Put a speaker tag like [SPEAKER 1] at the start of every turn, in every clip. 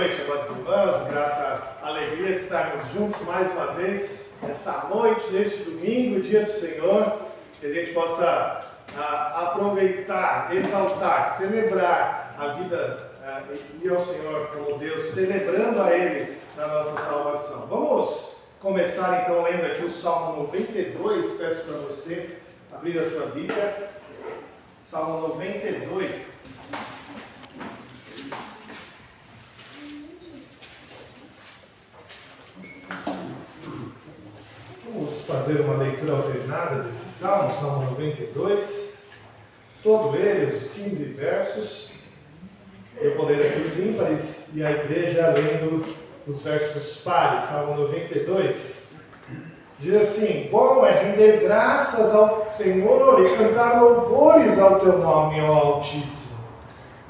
[SPEAKER 1] noite, amados irmãos, grata alegria de estarmos juntos mais uma vez, nesta noite, neste domingo, dia do Senhor, que a gente possa aproveitar, exaltar, celebrar a vida e ao Senhor como Deus, celebrando a Ele na nossa salvação. Vamos começar então lendo aqui o Salmo 92, peço para você abrir a sua Bíblia, Salmo 92. Vamos fazer uma leitura alternada desse Salmo, Salmo 92, todo ele, os 15 versos. Eu vou ler aqui os ímpares e a igreja lendo os versos pares, Salmo 92. Diz assim: bom é render graças ao Senhor e cantar louvores ao teu nome, ó Altíssimo.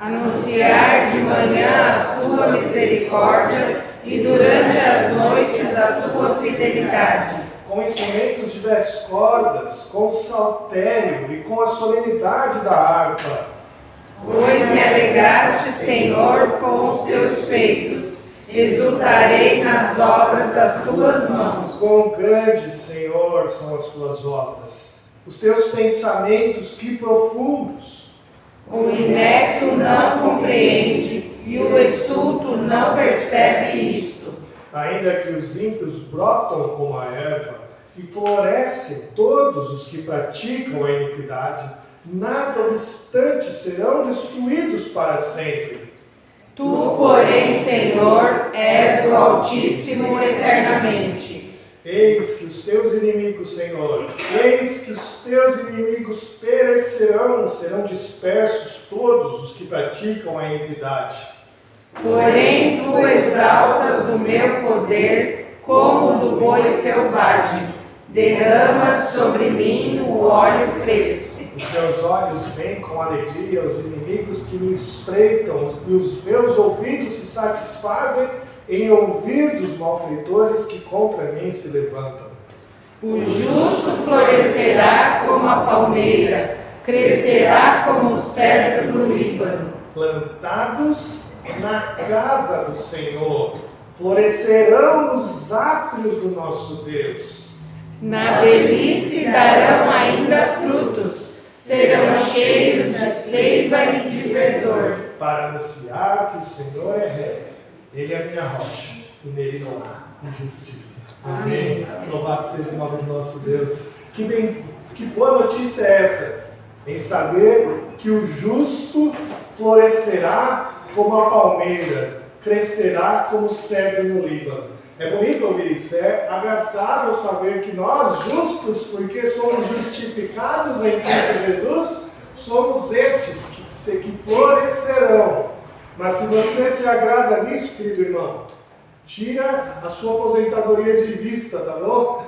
[SPEAKER 2] Anunciar de manhã a tua misericórdia e durante as noites a tua fidelidade.
[SPEAKER 1] Com instrumentos de 10 cordas, com saltério e com a solenidade da harpa.
[SPEAKER 2] Pois me alegraste, Senhor, com os teus feitos, exultarei nas obras das tuas mãos.
[SPEAKER 1] Quão grandes, Senhor, são as tuas obras, os teus pensamentos, que profundos.
[SPEAKER 2] O inepto não compreende e o estulto não percebe isto.
[SPEAKER 1] Ainda que os ímpios brotam como a erva e florescem todos os que praticam a iniquidade, nada obstante serão destruídos para sempre.
[SPEAKER 2] Tu, porém, Senhor, és o Altíssimo eternamente.
[SPEAKER 1] Eis que os teus inimigos, Senhor, eis que os teus inimigos perecerão, serão dispersos todos os que praticam a iniquidade.
[SPEAKER 2] Porém, tu exaltas o meu poder como o do boi selvagem. Derramas sobre mim o óleo fresco.
[SPEAKER 1] Os teus olhos veem com alegria os inimigos que me espreitam, e os meus ouvidos se satisfazem em ouvir dos malfeitores que contra mim se levantam.
[SPEAKER 2] O justo florescerá como a palmeira, crescerá como o cedro no Líbano.
[SPEAKER 1] Plantados na casa do Senhor, florescerão nos átrios do nosso Deus.
[SPEAKER 2] Na velhice darão ainda frutos, serão cheios de seiva e de verdor.
[SPEAKER 1] Para anunciar que o Senhor é reto, Ele é a minha rocha, e nele não há injustiça. Amém. Louvado seja o nome do nosso Deus. Que boa notícia é essa, em saber que o justo florescerá como a palmeira, crescerá como o cedro no Líbano. É bonito ouvir isso, é agradável saber que nós, justos, porque somos justificados em Cristo Jesus, somos estes que florescerão. Mas se você se agrada nisso, querido irmão, tira a sua aposentadoria de vista, tá bom?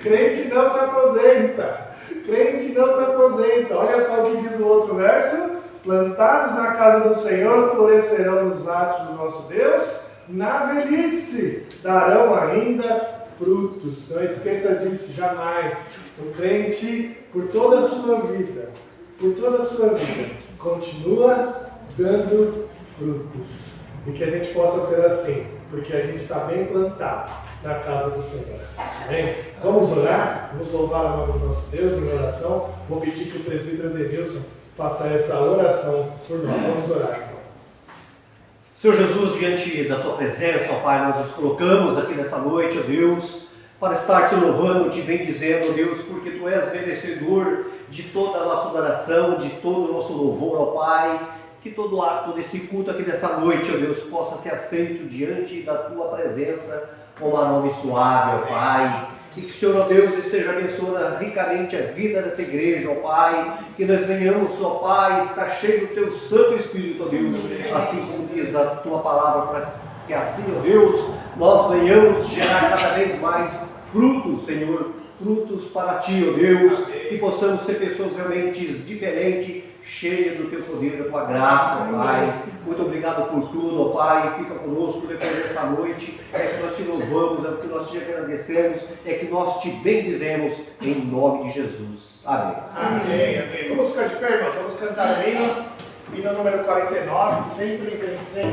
[SPEAKER 1] Crente não se aposenta. Crente não se aposenta. Olha só o que diz o outro verso. Plantados na casa do Senhor, florescerão nos átrios do nosso Deus. Na velhice darão ainda frutos. Não esqueça disso jamais. O crente, por toda a sua vida, continua dando frutos. E que a gente possa ser assim, porque a gente está bem plantado na casa do Senhor. Amém? Vamos orar? Vamos louvar o nome do nosso Deus em oração. Vou pedir que o presbítero Denilson faça essa oração por nós. Vamos orar, então.
[SPEAKER 3] Senhor Jesus, diante da Tua presença, ó Pai, nós nos colocamos aqui nessa noite, ó Deus, para estar Te louvando, Te bendizendo, ó Deus, porque Tu és merecedor de toda a nossa adoração, de todo o nosso louvor, ó Pai. Que todo ato desse culto aqui nessa noite, ó Deus, possa ser aceito diante da Tua presença com um aroma suave, ó Pai. E que o Senhor, ó Deus, esteja abençoando ricamente a vida dessa igreja, ó Pai. Que nós venhamos, ó Pai, estar cheio do Teu Santo Espírito, ó Deus. Assim como diz a Tua palavra, para que assim, ó Deus, nós venhamos gerar cada vez mais frutos, Senhor. Frutos para Ti, ó Deus. Que possamos ser pessoas realmente diferentes, cheias do Teu poder, da Tua graça, ó Pai. Muito obrigado por tudo, ó Pai. Fica conosco depois dessa noite. É que nós Te louvamos, é que nós Te agradecemos, é que nós Te bendizemos em nome de Jesus. Amém.
[SPEAKER 1] Amém, amém. Vamos ficar de pé, irmão. Vamos cantar o hino número 49, 136.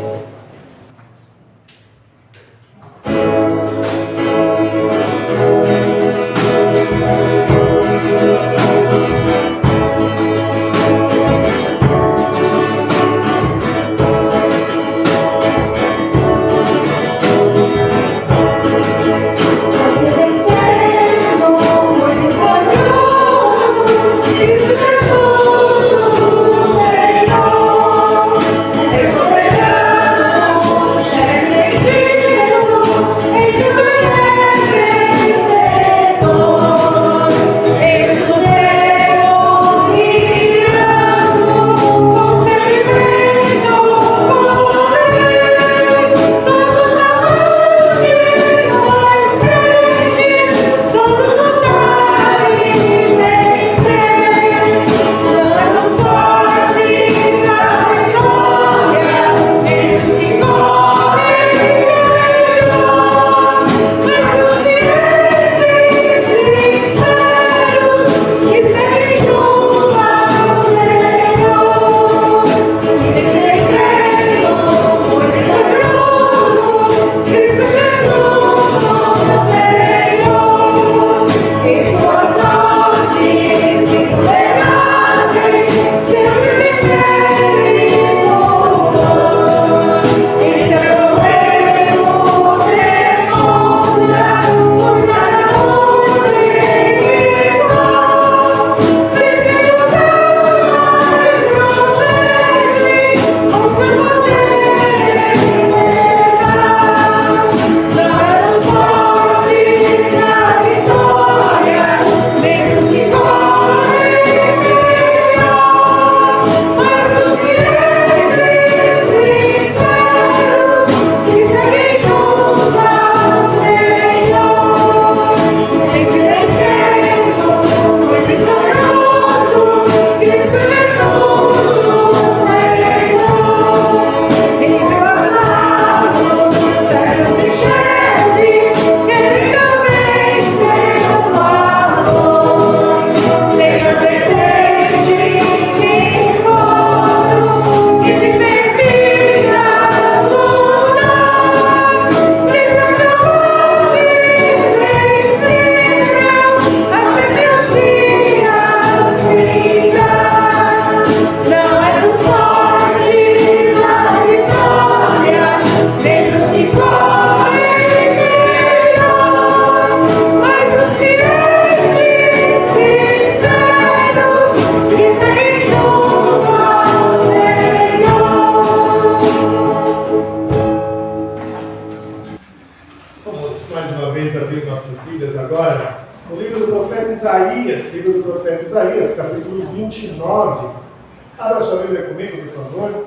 [SPEAKER 1] vez abrir nossas Bíblias agora, no livro do profeta Isaías, capítulo 29. Abra sua Bíblia comigo, por favor.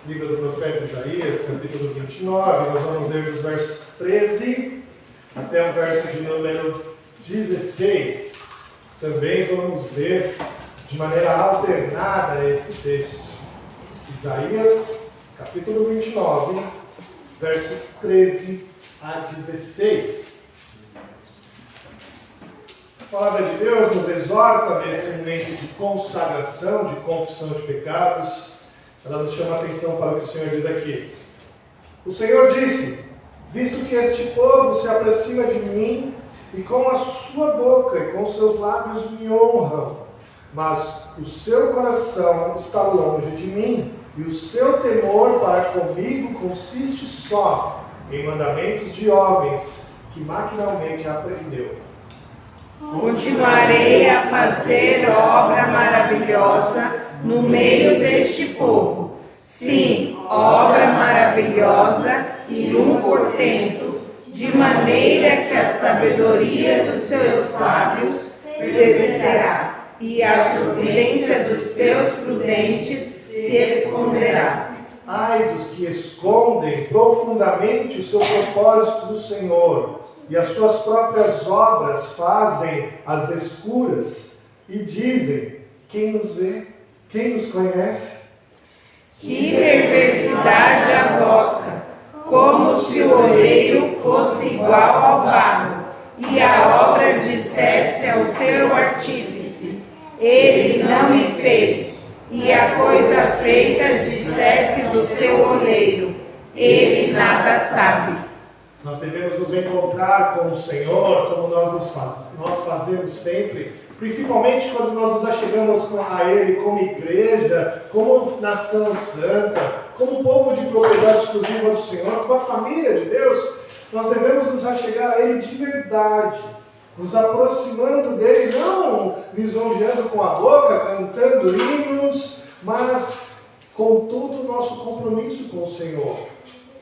[SPEAKER 1] Livro do profeta Isaías, capítulo 29. Nós vamos ler dos versos 13 até o verso de número 16. Também vamos ler de maneira alternada esse texto. Isaías, capítulo 29, versos 13 a 16. A palavra de Deus nos exorta nesse momento de consagração, de confissão de pecados. Ela nos chama a atenção para o que o Senhor diz aqui. O Senhor disse: visto que este povo se aproxima de mim, e com a sua boca e com seus lábios me honram, mas o seu coração está longe de mim, e o seu temor para comigo consiste só em mandamentos de homens que maquinalmente aprendeu.
[SPEAKER 2] Continuarei a fazer obra maravilhosa no meio deste povo. Sim, obra maravilhosa e portento, de maneira que a sabedoria dos seus sábios perecerá, e a prudência dos seus prudentes se esconderá.
[SPEAKER 1] Ai dos que escondem profundamente o seu propósito do Senhor, e as suas próprias obras fazem às escuras, e dizem: quem nos vê? Quem nos conhece?
[SPEAKER 2] Que perversidade a vossa, como se o oleiro fosse igual ao barro, e a obra dissesse ao seu artífice: ele não me fez, e a coisa feita dissesse do seu oleiro: ele nada sabe.
[SPEAKER 1] Nós devemos nos encontrar com o Senhor, como nós fazemos sempre, principalmente quando nós nos achegamos a Ele como igreja, como nação santa, como povo de propriedade exclusiva do Senhor, como a família de Deus. Nós devemos nos achegar a Ele de verdade, nos aproximando dEle, não lisonjeando com a boca, cantando hinos, mas com todo o nosso compromisso com o Senhor.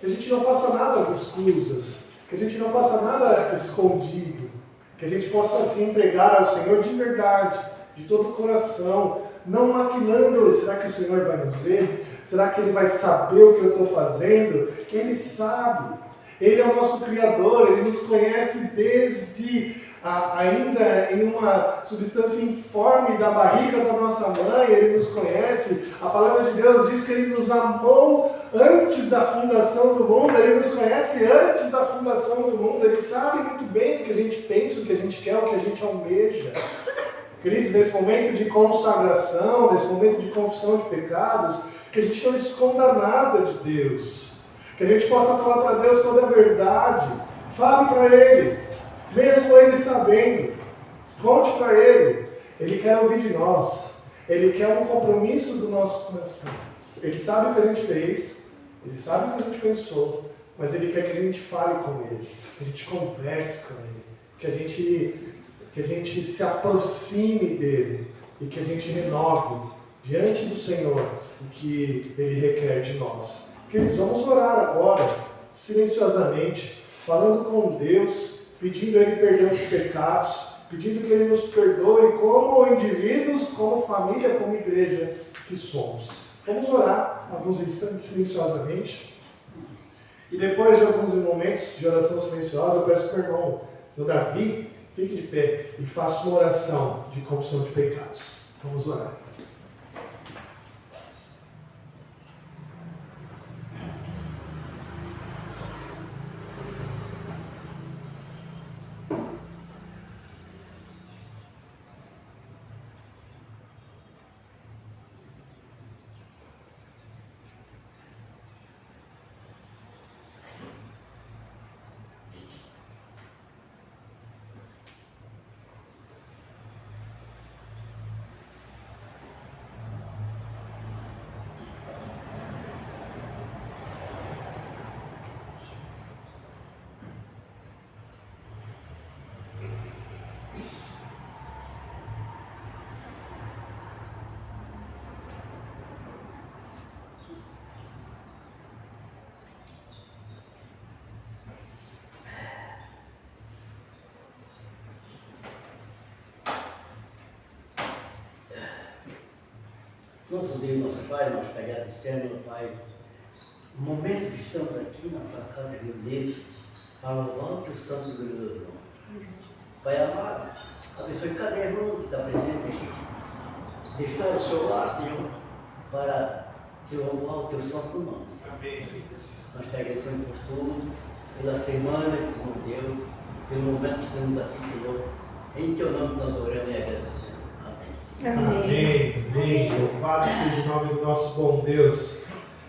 [SPEAKER 1] Que a gente não faça nada às escusas, que a gente não faça nada escondido, que a gente possa se entregar ao Senhor de verdade, de todo o coração, não maquinando: será que o Senhor vai nos ver? Será que Ele vai saber o que eu estou fazendo? Ele sabe, Ele é o nosso Criador, Ele nos conhece desde ainda em uma substância informe da barriga da nossa mãe. Ele nos conhece. A palavra de Deus diz que Ele nos amou antes da fundação do mundo. Ele nos conhece antes da fundação do mundo. Ele sabe muito bem o que a gente pensa, o que a gente quer, o que a gente almeja. Queridos, nesse momento de consagração, nesse momento de confissão de pecados, que a gente não esconda nada de Deus, que a gente possa falar para Deus toda a verdade. Fale para Ele, mesmo Ele sabendo. Conte para Ele. Ele quer ouvir de nós. Ele quer um compromisso do nosso coração. Ele sabe o que a gente fez, Ele sabe o que a gente pensou, mas Ele quer que a gente fale com Ele, que a gente converse com Ele, que a gente se aproxime dEle e que a gente renove diante do Senhor o que Ele requer de nós. Queridos, vamos orar agora, silenciosamente, falando com Deus, pedindo a Ele perdão de pecados, pedindo que Ele nos perdoe como indivíduos, como família, como igreja que somos. Vamos orar alguns instantes silenciosamente. E depois de alguns momentos de oração silenciosa, eu peço para o irmão, seu Davi, fique de pé e faça uma oração de confissão de pecados. Vamos orar.
[SPEAKER 4] nosso Deus, nosso Pai, nós te agradecemos, meu Pai, o momento que estamos aqui na tua casa de para louvar o teu santo e glorioso nome. Pai amado, abençoe cada irmão que está presente aqui. Deixar o seu lar, Senhor, para te louvar o teu santo nome, Senhor.
[SPEAKER 1] Amém, Jesus.
[SPEAKER 4] Nós te agradecemos por tudo, pela semana que tu nos deu, pelo momento que estamos aqui, Senhor. Em teu nome nós oramos e agradecemos. Amém.
[SPEAKER 1] Amém. Amém. Louvado seja o nome do nosso bom Deus.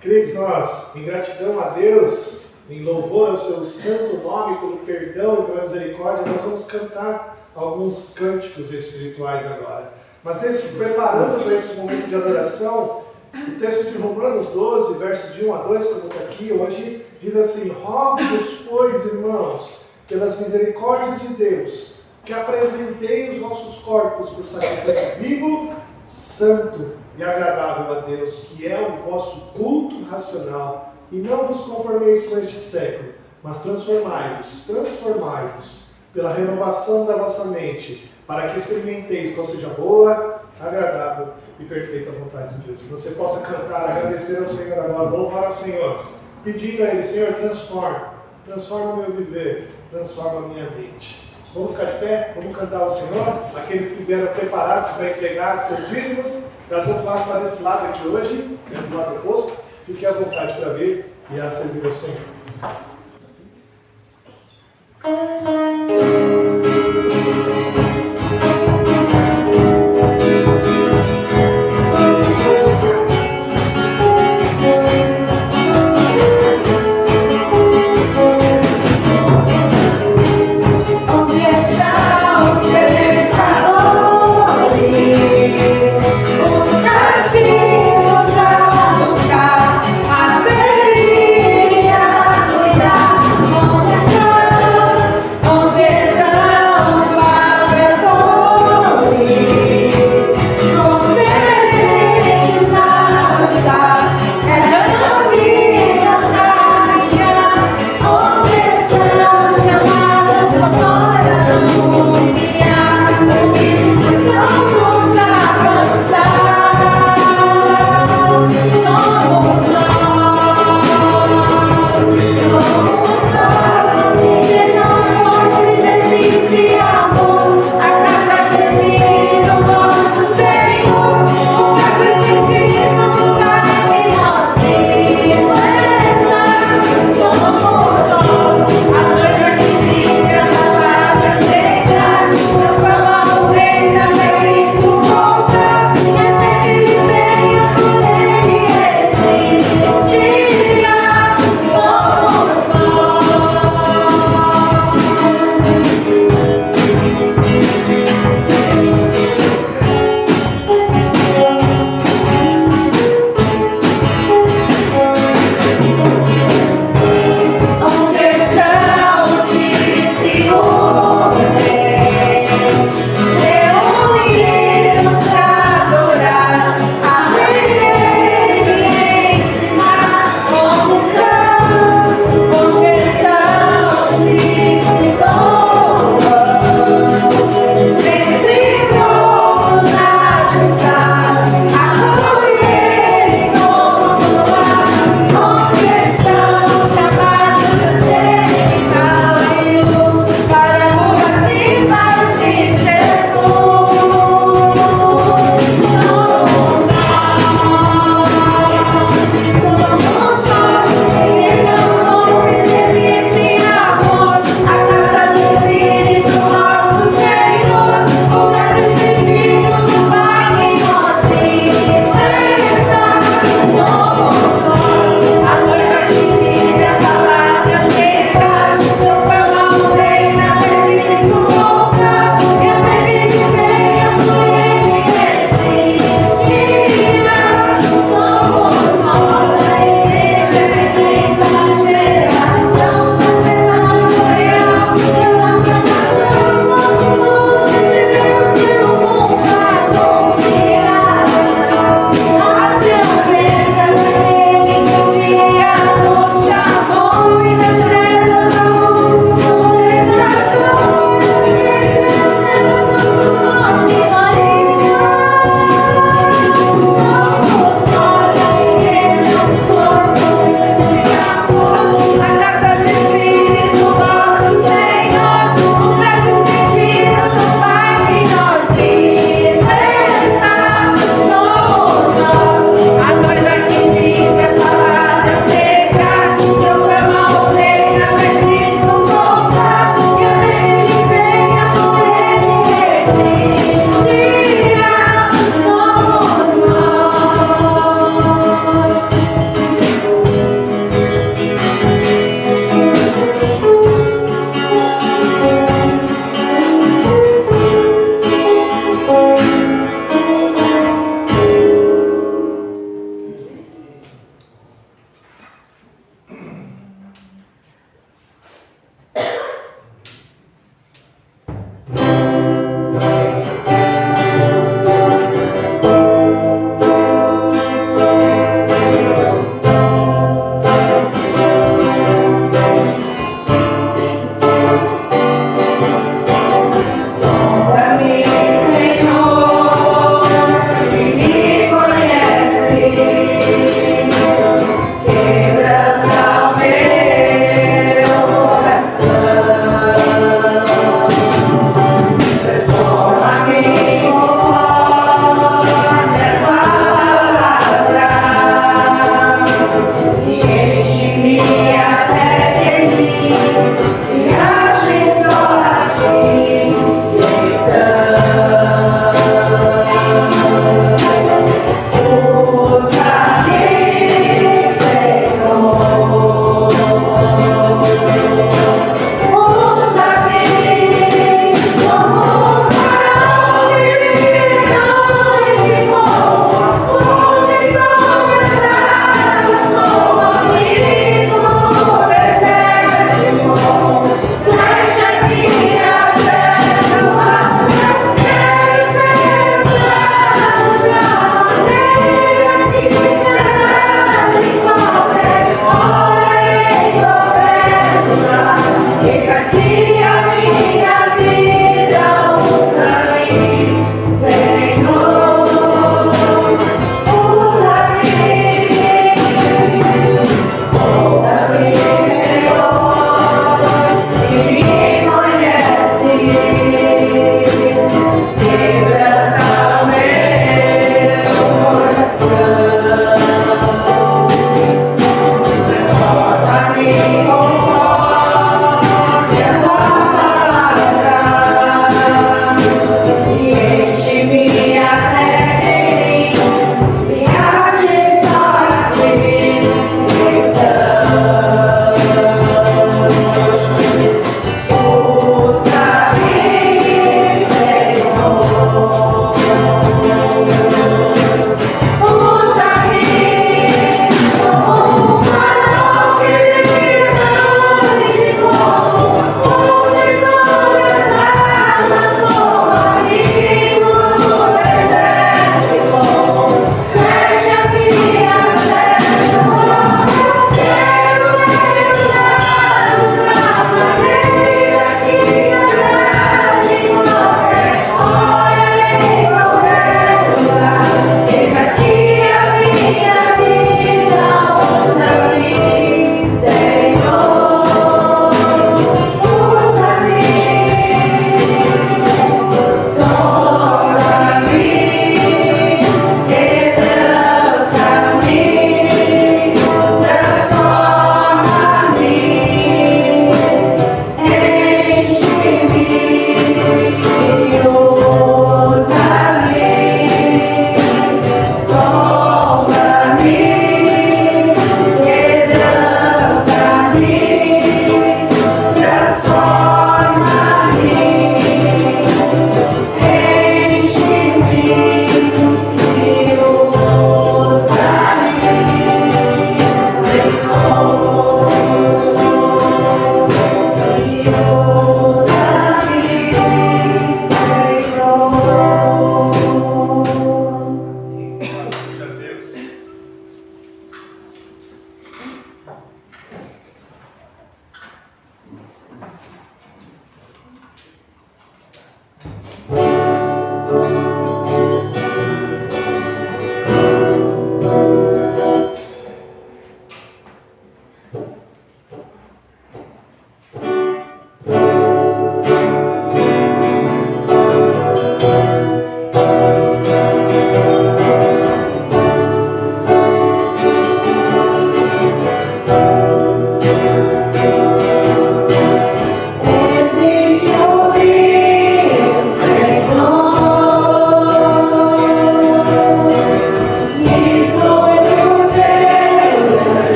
[SPEAKER 1] Queridos, nós, em gratidão a Deus, em louvor ao seu santo nome, pelo perdão e pela misericórdia, nós vamos cantar alguns cânticos espirituais agora. Mas preparando para esse momento de adoração, o texto de Romanos 12, versos de 1 a 2, como está aqui hoje, diz assim: rogo-vos, pois, irmãos, pelas misericórdias de Deus, que apresentei os nossos corpos por sacrifício vivo, santo e agradável a Deus, que é o vosso culto racional. E não vos conformeis com este século, mas transformai-vos pela renovação da vossa mente, para que experimenteis qual seja a boa, agradável e perfeita vontade de Deus. Que você possa cantar, agradecer ao Senhor agora, louvar ao Senhor, pedindo a Ele: Senhor, transforma o meu viver, transforma a minha mente. Vamos ficar de pé, vamos cantar ao Senhor. Aqueles que vieram preparados para entregar seus dízimos, gasofilas está desse lado aqui hoje, do lado oposto. Fique à vontade para vir e a servir ao Senhor.
[SPEAKER 2] Cuidar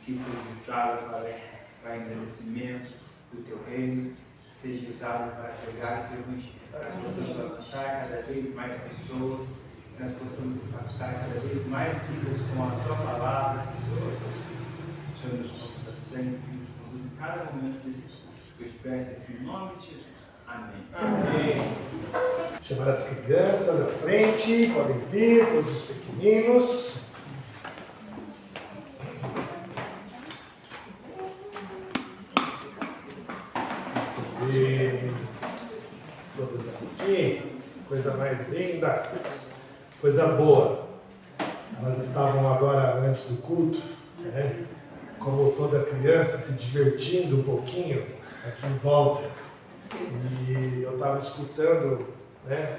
[SPEAKER 5] que seja usado para engrandecimento do teu reino, seja usado para pregar o teu evangelho, para que possamos alcançar cada vez mais pessoas, que nós possamos captar cada vez mais vidas com a tua palavra, o Senhor nos conduza sempre, nos conduza em cada momento desse curso. Eu peço assim, em nome de Jesus. Amém.
[SPEAKER 1] Amém. Chamar as crianças à frente, podem vir, todos os pequeninos. E todas aqui, coisa mais linda, coisa boa. Elas estavam agora antes do culto, né? Como toda criança, se divertindo um pouquinho aqui em volta. E eu estava escutando, né,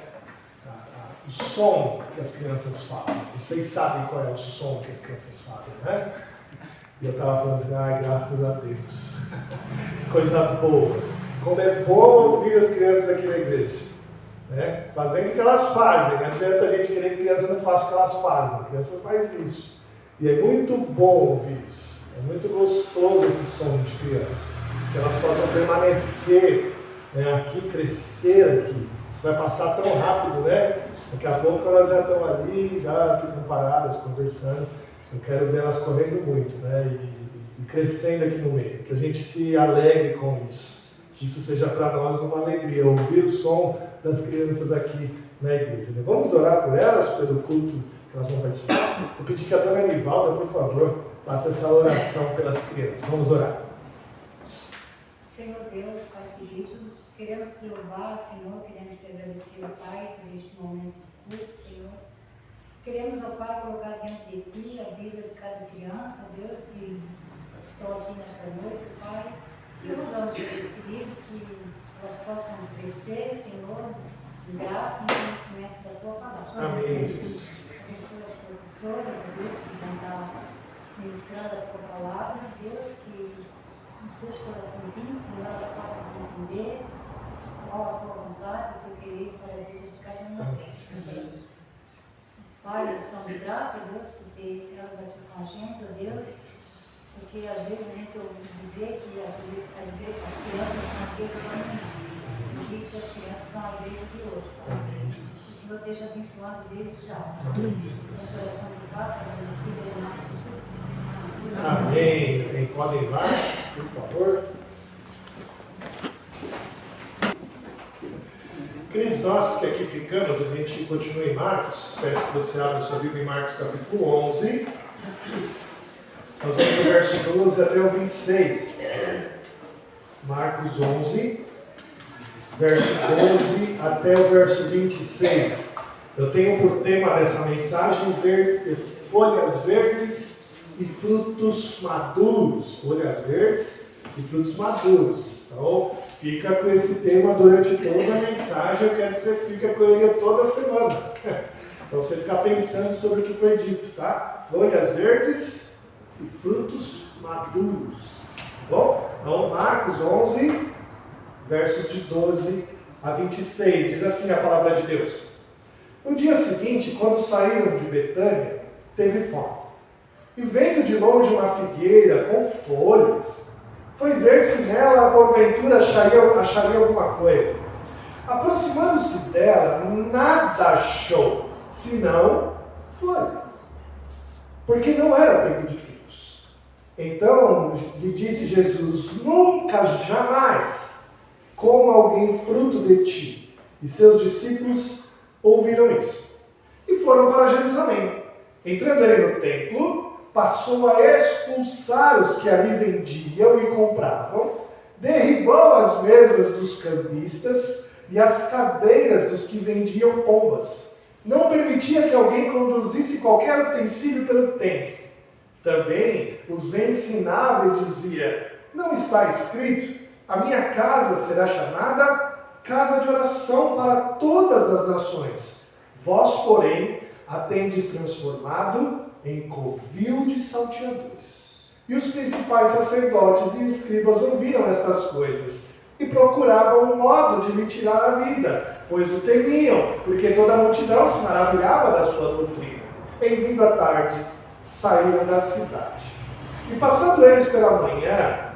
[SPEAKER 1] o som que as crianças fazem. Vocês sabem qual é o som que as crianças fazem, né? E eu estava falando assim, ai, graças a Deus. Que coisa boa. Como é bom ouvir as crianças aqui na igreja. Né? Fazendo o que elas fazem. Não adianta a gente querer que a criança não faça o que elas fazem. A criança faz isso. E é muito bom ouvir isso. É muito gostoso esse som de criança. Que elas possam permanecer, né, aqui, crescer aqui. Isso vai passar tão rápido, né? Daqui a pouco elas já estão ali, já ficam paradas, conversando. Eu quero ver elas correndo muito, né? E crescendo aqui no meio. Que a gente se alegre com isso. Que isso seja para nós uma alegria, ouvir o som das crianças aqui na igreja. Né? Vamos orar por elas, pelo culto que elas vão participar. Eu pedi que a dona Anivalda, por favor, faça essa oração pelas crianças. Vamos orar.
[SPEAKER 6] Senhor Deus, Pai queridos, queremos te louvar, Senhor, queremos te agradecer, ó Pai, por este momento de culto, Senhor. Queremos, ó Pai, colocar diante de Ti a vida de cada criança, ó Deus, que estão aqui nesta noite, Pai. E rogamos, Deus querido, que elas possam crescer, Senhor, em graça e no conhecimento da Tua palavra.
[SPEAKER 1] Amém.
[SPEAKER 6] Abençoa as professoras, ó Deus, que vão estar ministrando a Tua palavra, Deus, que nos seus coraçõezinhos, Senhor, elas possam entender qual a Tua vontade, o Teu querer para a vida de cada uma delas. Pai, nós somos gratos, Deus, por ter elas aqui com a gente, ó Deus, porque às vezes a gente ouve dizer que as crianças são a igreja do amanhã, e que as crianças são a igreja de hoje. O Senhor esteja abençoando desde já. Nossa oração de paz, agradecida em nome de Jesus.
[SPEAKER 1] Amém. Podem ir lá, por favor. Queridos, nós que aqui ficamos, a gente continua em Marcos. Peço que você abra sua Bíblia em Marcos capítulo 11. Nós vamos do verso 12 até o 26. Marcos 11, verso 12 até o verso 26. Eu tenho por tema dessa mensagem folhas verdes e frutos maduros. Folhas verdes e frutos maduros. Então, fica com esse tema durante toda a mensagem. Eu quero que você fique com ele toda semana. Para você ficar pensando sobre o que foi dito, tá? Folhas verdes e frutos maduros. Bom, então Marcos 11, versos de 12 a 26. Diz assim a palavra de Deus. No dia seguinte, quando saíram de Betânia, teve fome. E vendo de longe uma figueira com folhas, foi ver se nela, porventura, acharia alguma coisa. Aproximando-se dela, nada achou, senão folhas, porque não era tempo de figos. Então lhe disse Jesus: nunca, jamais coma alguém fruto de ti. E seus discípulos ouviram isso e foram para Jerusalém. Entrando ele no templo, passou a expulsar os que ali vendiam e compravam, derribou as mesas dos cambistas e as cadeiras dos que vendiam pombas. Não permitia que alguém conduzisse qualquer utensílio pelo templo. Também os ensinava e dizia: não está escrito, a minha casa será chamada casa de oração para todas as nações. Vós, porém, a tendes transformado em covil de salteadores. E os principais sacerdotes e escribas ouviram estas coisas e procuravam um modo de lhe tirar a vida, pois o temiam, porque toda a multidão se maravilhava da sua doutrina. Em vindo a tarde, saíram da cidade. E passando eles pela manhã,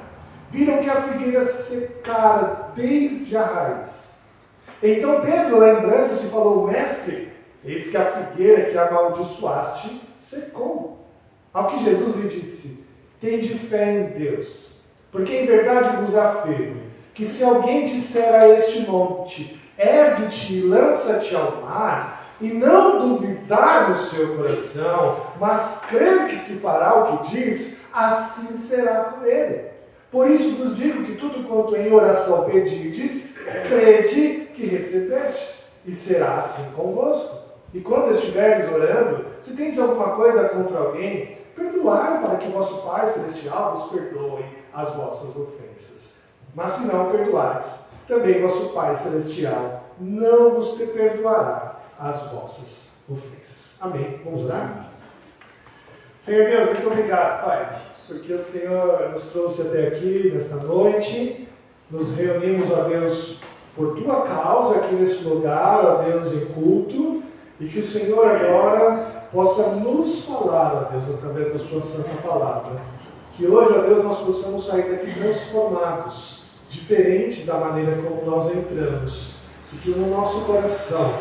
[SPEAKER 1] viram que a figueira secara desde a raiz. Então Pedro, lembrando-se, falou: Mestre, eis que a figueira que amaldiçoaste secou. Ao que Jesus lhe disse: tende fé em Deus, porque em verdade vos afirmo, que se alguém disser a este monte, ergue-te e lança-te ao mar, e não duvidar no seu coração, mas crer que se fará o que diz, assim será com ele. Por isso vos digo que tudo quanto em oração pedirdes, crede que recebeste, e será assim convosco. E quando estiveres orando, se tendes alguma coisa contra alguém, perdoai, para que vosso Pai Celestial vos perdoe as vossas ofensas. Mas se não perdoais, também vosso Pai Celestial não vos perdoará as vossas ofensas. Amém. Vamos orar? Senhor Deus, muito obrigado, Pai, porque o Senhor nos trouxe até aqui nesta noite. Nos reunimos, ó Deus, por Tua causa aqui neste lugar, ó Deus, em culto, e que o Senhor agora possa nos falar, ó Deus, através da Sua santa palavra. Que hoje, ó Deus, nós possamos sair daqui transformados, diferentes da maneira como nós entramos, e que no nosso coração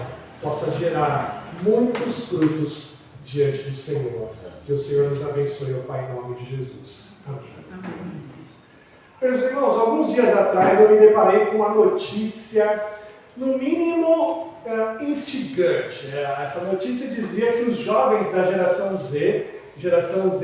[SPEAKER 1] possa gerar muitos frutos diante do Senhor. Que o Senhor nos abençoe, ó Pai, em nome de Jesus. Amém. Meus irmãos, alguns dias atrás eu me deparei com uma notícia, no mínimo, instigante. Essa notícia dizia que os jovens da geração Z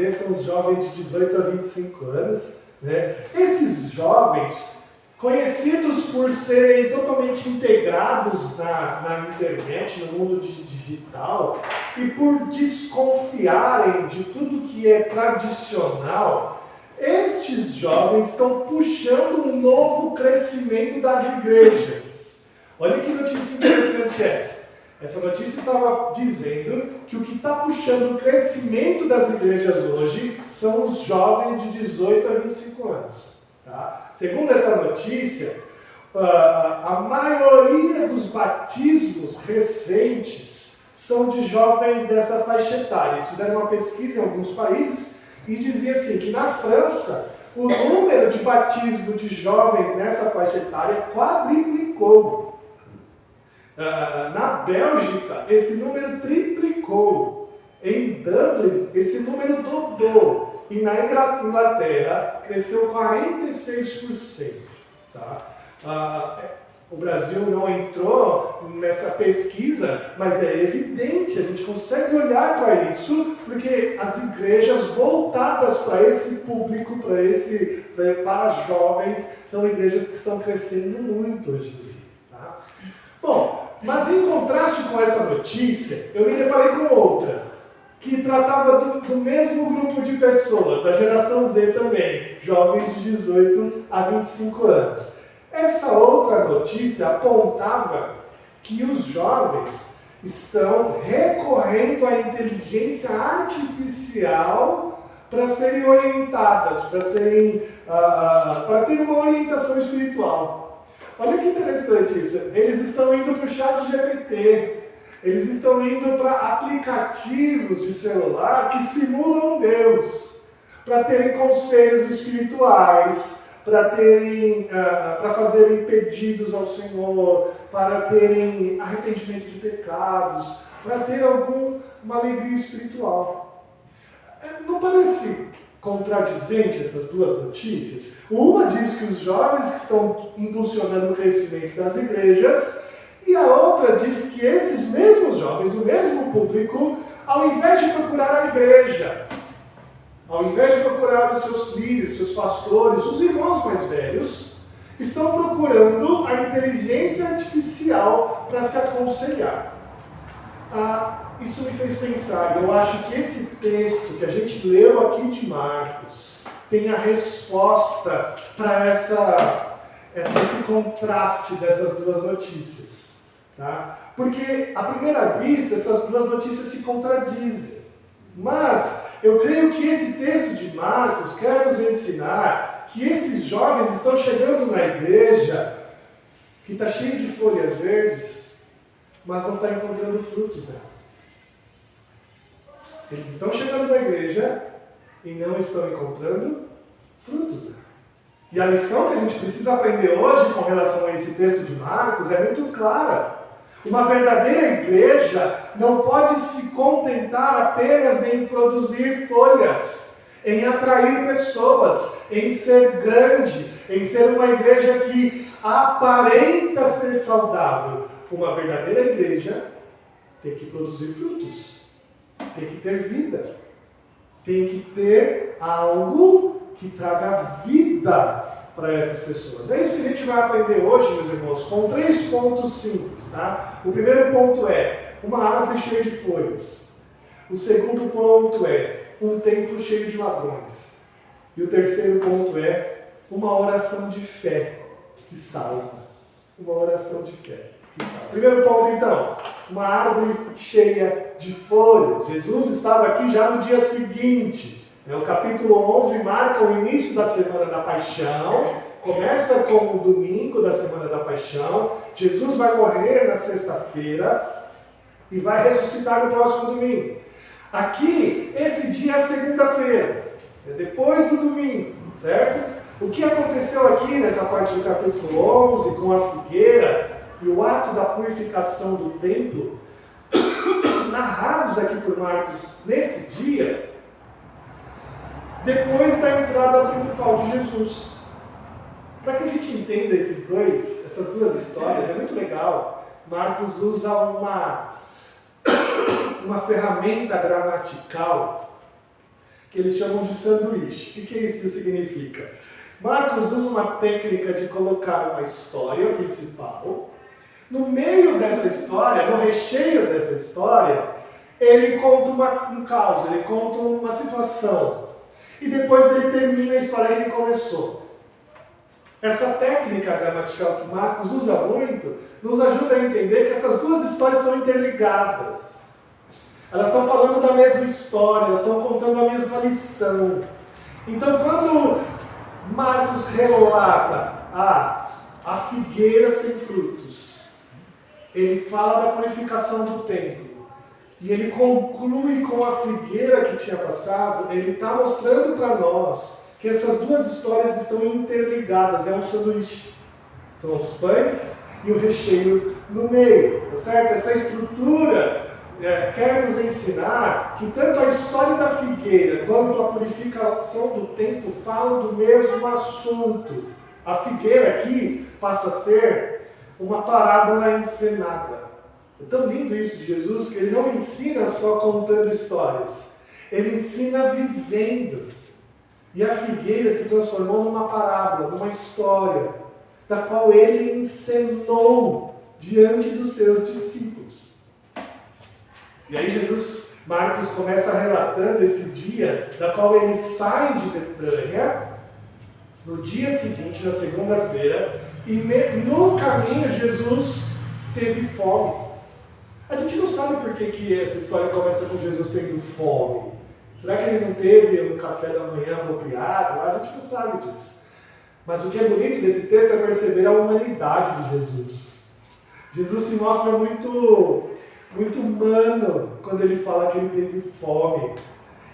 [SPEAKER 1] são os jovens de 18 a 25 anos, né? Esses jovens, conhecidos por serem totalmente integrados na internet, no mundo digital, e por desconfiarem de tudo que é tradicional, estes jovens estão puxando um novo crescimento das igrejas. Olha que notícia interessante essa. Essa notícia estava dizendo que o que está puxando o crescimento das igrejas hoje são os jovens de 18 a 25 anos. Tá? Segundo essa notícia, a maioria dos batismos recentes são de jovens dessa faixa etária. Eles fizeram uma pesquisa em alguns países e dizia assim, que na França o número de batismo de jovens nessa faixa etária quadriplicou. Na Bélgica, esse número triplicou. Em Dublin, esse número dobrou. E na Inglaterra, cresceu 46%. Tá? O Brasil não entrou nessa pesquisa, mas é evidente, a gente consegue olhar para isso, porque as igrejas voltadas para esse público, para jovens, são igrejas que estão crescendo muito hoje em dia. Tá? Bom, mas em contraste com essa notícia, eu me deparei com outra, que tratava do mesmo grupo de pessoas, da geração Z também, jovens de 18 a 25 anos. Essa outra notícia apontava que os jovens estão recorrendo à inteligência artificial para serem orientadas, para ter uma orientação espiritual. Olha que interessante isso. Eles estão indo para o ChatGPT, eles estão indo para aplicativos de celular que simulam Deus, para terem conselhos espirituais, para fazerem pedidos ao Senhor, para terem arrependimento de pecados, para ter alguma alegria espiritual. Não parece contradizente essas duas notícias? Uma diz que os jovens estão impulsionando o crescimento das igrejas, e a outra diz que esses mesmos jovens, o mesmo público, ao invés de procurar a igreja, ao invés de procurar os seus filhos, seus pastores, os irmãos mais velhos, estão procurando a inteligência artificial para se aconselhar. Isso me fez pensar, eu acho que esse texto que a gente leu aqui de Marcos tem a resposta para esse contraste dessas duas notícias. Tá? Porque, à primeira vista, essas duas notícias se contradizem. Mas eu creio que esse texto de Marcos quer nos ensinar que esses jovens estão chegando na igreja que está cheia de folhas verdes, mas não está encontrando frutos dela. Eles estão chegando na igreja e não estão encontrando frutos. E a lição que a gente precisa aprender hoje com relação a esse texto de Marcos é muito clara. Uma verdadeira igreja não pode se contentar apenas em produzir folhas, em atrair pessoas, em ser grande, em ser uma igreja que aparenta ser saudável. Uma verdadeira igreja tem que produzir frutos, tem que ter vida, tem que ter algo que traga vida para essas pessoas. É isso que a gente vai aprender hoje, meus irmãos, com 3 pontos simples, tá? O primeiro ponto é uma árvore cheia de folhas. O segundo ponto é um templo cheio de ladrões. E o terceiro ponto é uma oração de fé que salva. Uma oração de fé que salva. Primeiro ponto, então, uma árvore cheia de folhas. Jesus estava aqui já no dia seguinte. O capítulo 11 marca o início da Semana da Paixão, começa com o domingo da Semana da Paixão, Jesus vai morrer na sexta-feira e vai ressuscitar no próximo domingo. Aqui, esse dia é segunda-feira, é depois do domingo, certo? O que aconteceu aqui nessa parte do capítulo 11 com a figueira e o ato da purificação do templo, narrados aqui por Marcos nesse dia, depois da entrada triunfal de Jesus. Para que a gente entenda essas duas histórias, é muito legal. Marcos usa uma ferramenta gramatical que eles chamam de sanduíche. O que isso significa? Marcos usa uma técnica de colocar uma história principal. No meio dessa história, no recheio dessa história, ele conta um caos, ele conta uma situação. E depois ele termina a história que ele começou. Essa técnica gramatical que Marcos usa muito, nos ajuda a entender que essas duas histórias estão interligadas. Elas estão falando da mesma história, elas estão contando a mesma lição. Então, quando Marcos relata a figueira sem frutos, ele fala da purificação do templo. E ele conclui com a figueira que tinha passado, ele está mostrando para nós que essas duas histórias estão interligadas, é um sanduíche. São os pães e o recheio no meio, tá certo? Essa estrutura quer nos ensinar que tanto a história da figueira quanto a purificação do templo falam do mesmo assunto. A figueira aqui passa a ser uma parábola encenada. É tão lindo isso de Jesus que ele não ensina só contando histórias. Ele ensina vivendo. E a figueira se transformou numa parábola, numa história, da qual ele encenou diante dos seus discípulos. E aí Marcos começa relatando esse dia, da qual eles saem de Betânia, no dia seguinte, na segunda-feira, e no caminho Jesus teve fome. A gente não sabe por que essa história começa com Jesus tendo fome. Será que ele não teve um café da manhã apropriado? A gente não sabe disso. Mas o que é bonito desse texto é perceber a humanidade de Jesus. Jesus se mostra muito, muito humano quando ele fala que ele teve fome.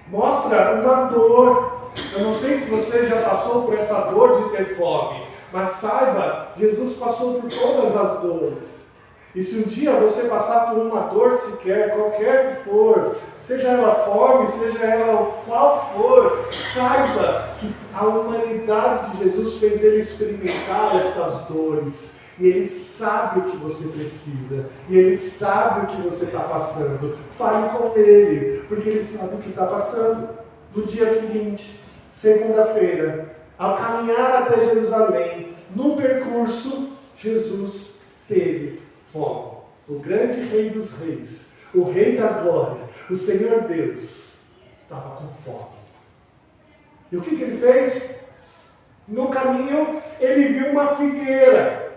[SPEAKER 1] Mostra uma dor. Eu não sei se você já passou por essa dor de ter fome, mas saiba, Jesus passou por todas as dores. E se um dia você passar por uma dor sequer, qualquer que for, seja ela fome, seja ela qual for, saiba que a humanidade de Jesus fez ele experimentar estas dores. E ele sabe o que você precisa. E ele sabe o que você está passando. Fale com ele, porque ele sabe o que está passando. No dia seguinte, segunda-feira, ao caminhar até Jerusalém, no percurso, Jesus teve fome. O grande Rei dos Reis, o Rei da Glória, o Senhor Deus, estava com fome. E o que ele fez? No caminho, ele viu uma figueira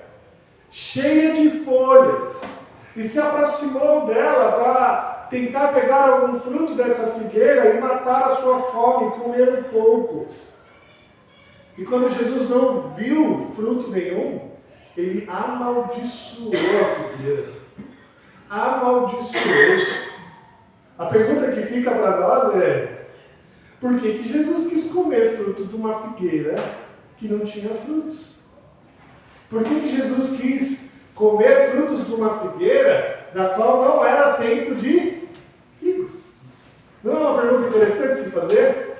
[SPEAKER 1] cheia de folhas e se aproximou dela para tentar pegar algum fruto dessa figueira e matar a sua fome, comer um pouco. E quando Jesus não viu fruto nenhum, ele amaldiçoou a figueira. Amaldiçoou. A pergunta que fica para nós é: Por que Jesus quis comer fruto de uma figueira que não tinha frutos? Por que Jesus quis comer frutos de uma figueira da qual não era tempo de figos? Não é uma pergunta interessante de se fazer?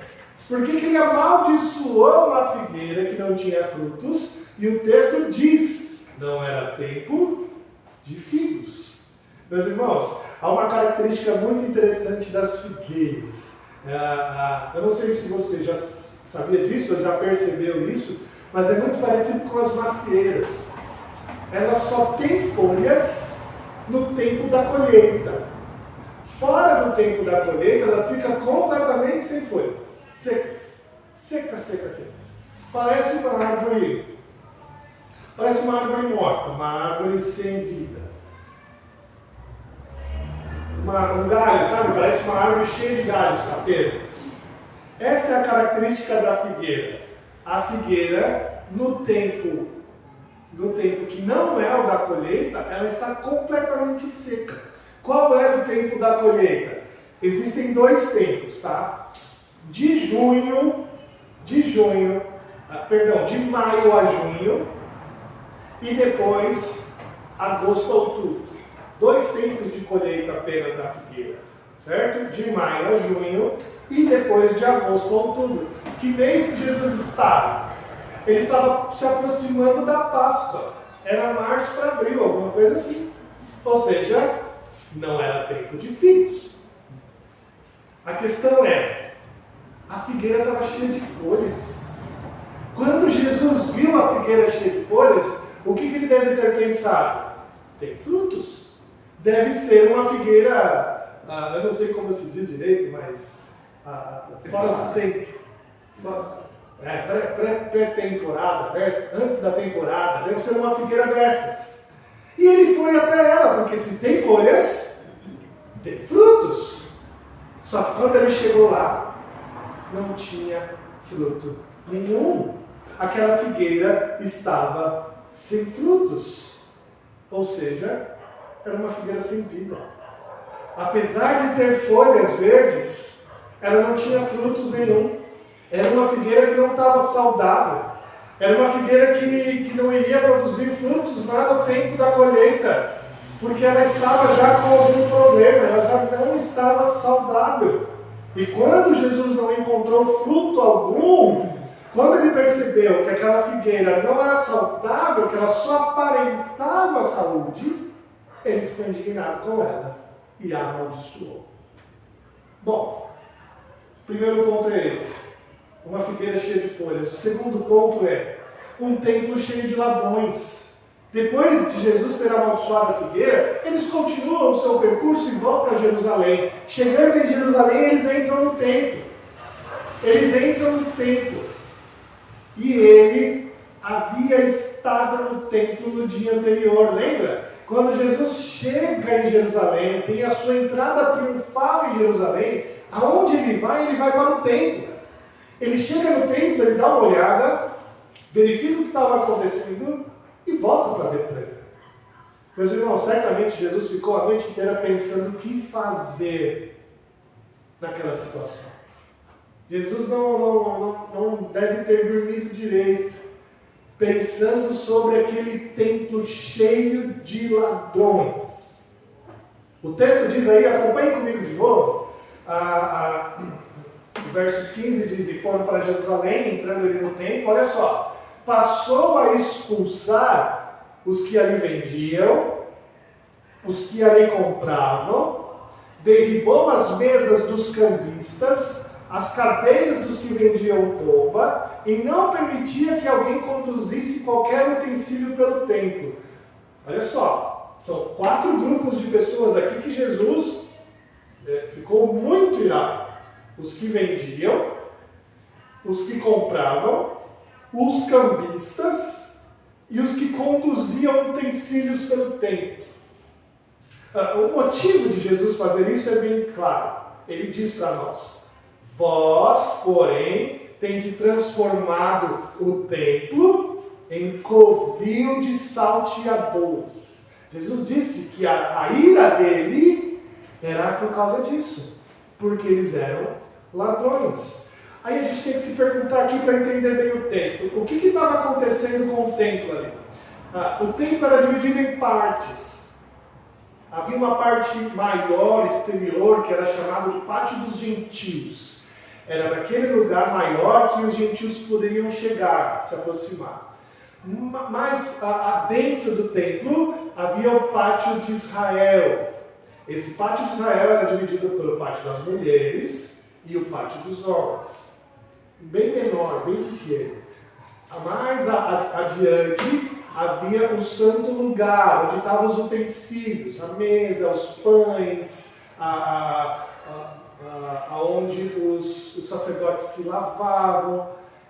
[SPEAKER 1] Por que ele amaldiçoou uma figueira que não tinha frutos? E o texto diz, não era tempo de figos. Meus irmãos, há uma característica muito interessante das figueiras. Eu não sei se você já sabia disso, ou já percebeu isso, mas é muito parecido com as macieiras. Ela só tem folhas no tempo da colheita. Fora do tempo da colheita, ela fica completamente sem folhas. Secas. Secas. Parece uma árvore morta, uma árvore sem vida. Um galho, sabe? Parece uma árvore cheia de galhos apenas. Essa é a característica da figueira. A figueira, no tempo que não é o da colheita, ela está completamente seca. Qual é o tempo da colheita? Existem 2 tempos, tá? De maio a junho e depois agosto a outubro. 2 tempos de colheita apenas da figueira, certo? De maio a junho e depois de agosto a outubro. Que mês que Jesus estava? Ele estava se aproximando da Páscoa. Era março para abril, alguma coisa assim. Ou seja, não era tempo de figos. A questão é, a figueira estava cheia de folhas. Quando Jesus viu a figueira cheia de folhas, o que ele deve ter pensado? Tem frutos. Deve ser uma figueira, eu não sei como se diz direito, mas fora do tempo. Pré-temporada, né? Antes da temporada, deve ser uma figueira dessas. E ele foi até ela, porque se tem folhas, tem frutos. Só que quando ele chegou lá, não tinha fruto nenhum. Aquela figueira estava sem frutos. Ou seja, era uma figueira sem vida. Apesar de ter folhas verdes, ela não tinha frutos nenhum. Era uma figueira que não estava saudável. Era uma figueira que não iria produzir frutos lá no tempo da colheita, porque ela estava já com algum problema, ela já não estava saudável. E quando Jesus não encontrou fruto algum, quando ele percebeu que aquela figueira não era saudável, que ela só aparentava saúde, ele ficou indignado com ela e a amaldiçoou. Bom, o primeiro ponto é esse. Uma figueira cheia de folhas. O segundo ponto é um templo cheio de ladrões. Depois de Jesus ter amaldiçoado a figueira, eles continuam o seu percurso e vão para Jerusalém. Chegando em Jerusalém, eles entram no templo. E ele havia estado no templo no dia anterior, lembra? Quando Jesus chega em Jerusalém, tem a sua entrada triunfal em Jerusalém, aonde ele vai para o templo. Ele chega no templo, ele dá uma olhada, verifica o que estava acontecendo e volta para Betânia. Meus irmãos, certamente Jesus ficou a noite inteira pensando o que fazer naquela situação. Jesus não deve ter dormido direito, pensando sobre aquele templo cheio de ladrões. O texto diz aí, acompanhe comigo de novo, o verso 15 diz, e foram para Jerusalém, entrando ele no templo, olha só, passou a expulsar os que ali vendiam, os que ali compravam, derribou as mesas dos cambistas, as cadeiras dos que vendiam pomba, e não permitia que alguém conduzisse qualquer utensílio pelo templo. Olha só, são 4 grupos de pessoas aqui que Jesus ficou muito irado. Os que vendiam, os que compravam, os cambistas e os que conduziam utensílios pelo templo. O motivo de Jesus fazer isso é bem claro. Ele diz para nós, vós, porém, tendes transformado o templo em covil de salteadores. Jesus disse que a ira dele era por causa disso, porque eles eram ladrões. Aí a gente tem que se perguntar aqui para entender bem o texto. O que estava acontecendo com o templo ali? O templo era dividido em partes. Havia uma parte maior, exterior, que era chamada de Pátio dos Gentios. Era naquele lugar maior que os gentios poderiam chegar, se aproximar. Mas dentro do templo havia o Pátio de Israel. Esse Pátio de Israel era dividido pelo Pátio das Mulheres e o Pátio dos Homens. Bem menor, bem pequeno. Mais adiante havia um santo lugar, onde estavam os utensílios, a mesa, os pães, onde os sacerdotes se lavavam.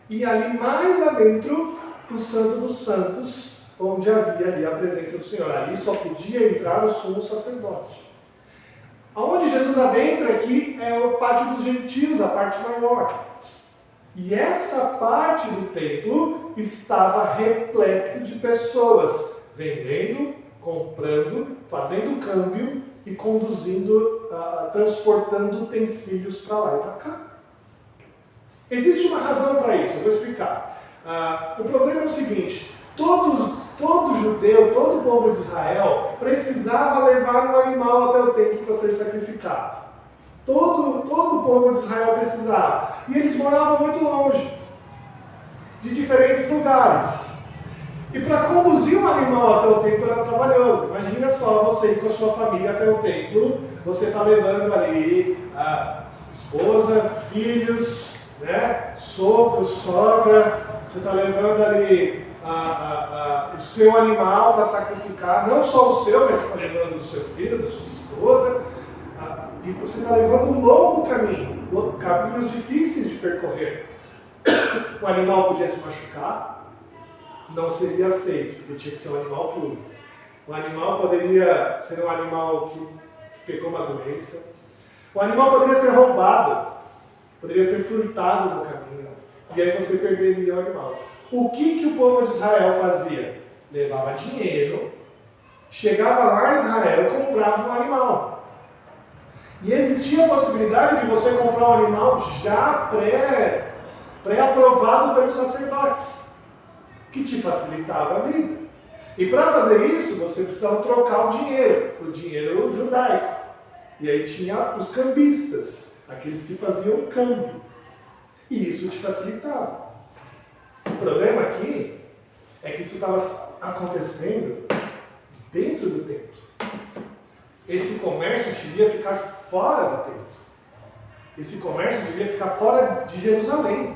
[SPEAKER 1] E ali mais adentro, o Santo dos Santos, onde havia ali a presença do Senhor. Ali só podia entrar o sumo sacerdote. Aonde Jesus adentra aqui é o Pátio dos Gentios, a parte maior. E essa parte do templo estava repleto de pessoas vendendo, comprando, fazendo câmbio e conduzindo, transportando utensílios para lá e para cá. Existe uma razão para isso, eu vou explicar. O problema é o seguinte: todo judeu, todo povo de Israel precisava levar um animal até o templo para ser sacrificado. Todo o povo de Israel precisava. E eles moravam muito longe, de diferentes lugares. E para conduzir um animal até o templo era trabalhoso. Imagina só você ir com a sua família até o templo. Você está levando ali a esposa, filhos, né? Sogro, sogra. Você está levando ali o seu animal para sacrificar. Não só o seu, mas você está levando do seu filho, da sua esposa. E você está levando um longo caminho, caminhos difíceis de percorrer. O animal podia se machucar, não seria aceito, porque tinha que ser um animal puro. O animal poderia ser um animal que pegou uma doença. O animal poderia ser roubado, poderia ser furtado no caminho. E aí você perderia o animal. O que o povo de Israel fazia? Levava dinheiro, chegava lá em Israel e comprava um animal. E existia a possibilidade de você comprar um animal já pré-aprovado pelos sacerdotes, que te facilitava a vida. E para fazer isso, você precisava trocar o dinheiro judaico. E aí tinha os cambistas, aqueles que faziam o câmbio. E isso te facilitava. O problema aqui é que isso estava acontecendo dentro do templo. Esse comércio devia ficar fora do templo. Esse comércio devia ficar fora de Jerusalém.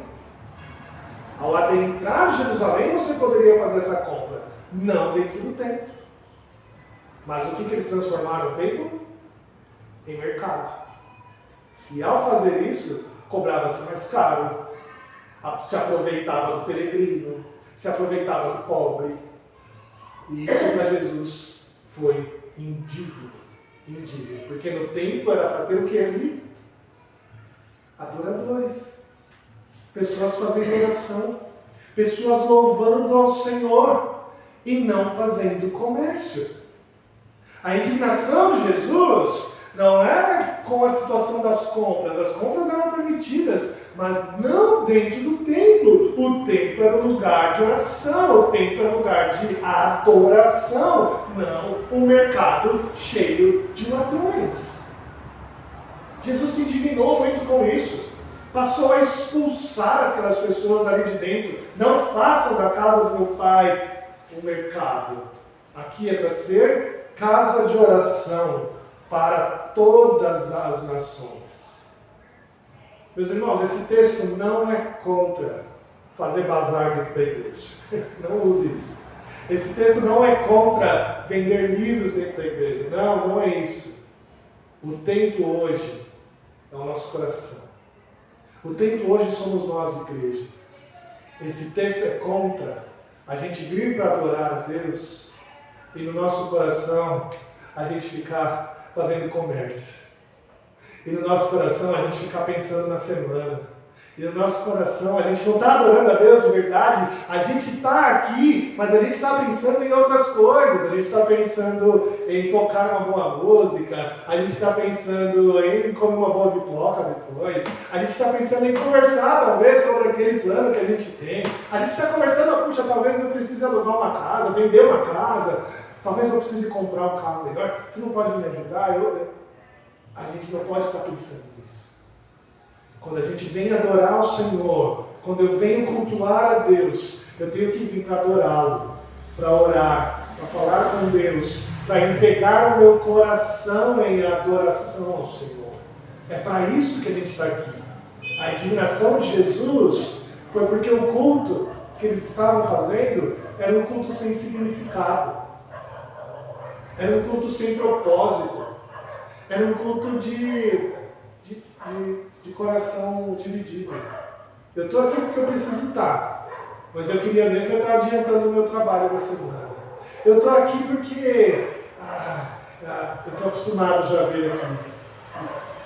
[SPEAKER 1] Ao adentrar Jerusalém, você poderia fazer essa compra. Não dentro do templo. Mas o que eles transformaram o templo? Em mercado. E ao fazer isso, cobrava-se mais caro. Se aproveitava do peregrino. Se aproveitava do pobre. E isso para Jesus foi indigno. Porque no templo era para ter o que ali? Adoradores. Pessoas fazendo oração. Pessoas louvando ao Senhor. E não fazendo comércio. A indignação de Jesus não é com a situação das compras. As compras eram permitidas, mas não dentro do templo. O templo era um lugar de oração, o templo era um lugar de adoração, não um mercado cheio de ladrões. Jesus se indignou muito com isso. Passou a expulsar aquelas pessoas dali de dentro. Não façam da casa do meu pai um mercado. Aqui é para ser casa de oração para todas as nações. Meus irmãos, esse texto não é contra fazer bazar dentro da igreja. Não use isso. Esse texto não é contra vender livros dentro da igreja. Não é isso. O templo hoje é o nosso coração. O templo hoje somos nós, igreja. Esse texto é contra a gente vir para adorar a Deus e no nosso coração a gente ficar fazendo comércio. E no nosso coração a gente ficar pensando na semana. E no nosso coração a gente não está adorando a Deus de verdade. A gente está aqui, mas a gente está pensando em outras coisas. A gente está pensando em tocar uma boa música, a gente está pensando em comer uma boa pipoca depois, a gente está pensando em conversar talvez sobre aquele plano que a gente tem, a gente está conversando, puxa, talvez eu precise alugar uma casa, vender uma casa, talvez eu precise comprar um carro melhor. Você não pode me ajudar? A gente não pode estar pensando nisso. Quando a gente vem adorar o Senhor, quando eu venho cultuar a Deus, eu tenho que vir para adorá-lo, para orar, para falar com Deus, para entregar o meu coração em adoração ao Senhor. É para isso que a gente está aqui. A indignação de Jesus foi porque o culto que eles estavam fazendo era um culto sem significado, era um culto sem propósito, era um culto de coração dividido. Eu estou aqui porque eu preciso estar, mas eu queria mesmo estar adiantando o meu trabalho da semana. Eu estou aqui porque eu estou acostumado já a vir aqui,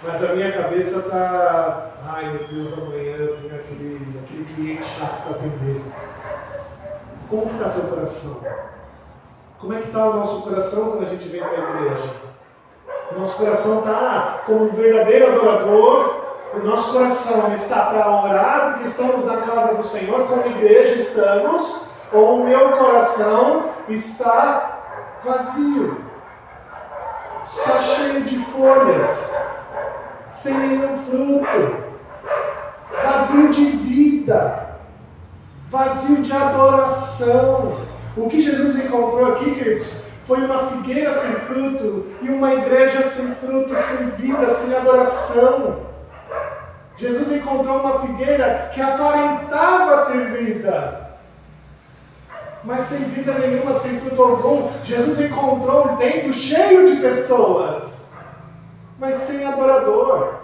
[SPEAKER 1] mas a minha cabeça está, ai meu Deus, amanhã eu tenho aquele cliente chato para atender. Como que está seu coração? Como é que está o nosso coração quando a gente vem para a igreja? O nosso coração está como um verdadeiro adorador. O nosso coração está para orar porque estamos na casa do Senhor, como igreja estamos, ou o meu coração está vazio, só cheio de folhas, sem nenhum fruto, vazio de vida, vazio de adoração. O que Jesus encontrou aqui, queridos, foi uma figueira sem fruto e uma igreja sem fruto, sem vida, sem adoração. Jesus encontrou uma figueira que aparentava ter vida, mas sem vida nenhuma, sem fruto algum. Jesus encontrou um templo cheio de pessoas, mas sem adorador,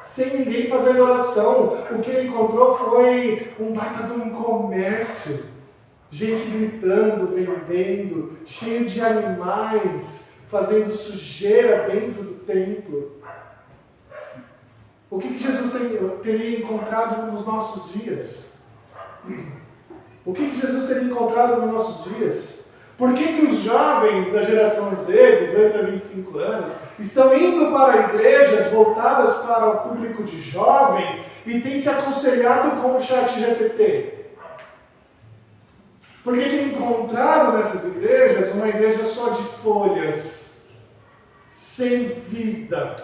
[SPEAKER 1] sem ninguém fazendo oração. O que ele encontrou foi um baita de um comércio, gente gritando, vendendo, cheio de animais, fazendo sujeira dentro do templo. O que Jesus teria encontrado nos nossos dias? O que Jesus teria encontrado nos nossos dias? Por que os jovens da geração Z, 18 a 25 anos, estão indo para igrejas voltadas para o público de jovem e têm se aconselhado com o ChatGPT? Porque tem encontrado nessas igrejas uma igreja só de folhas, sem vida.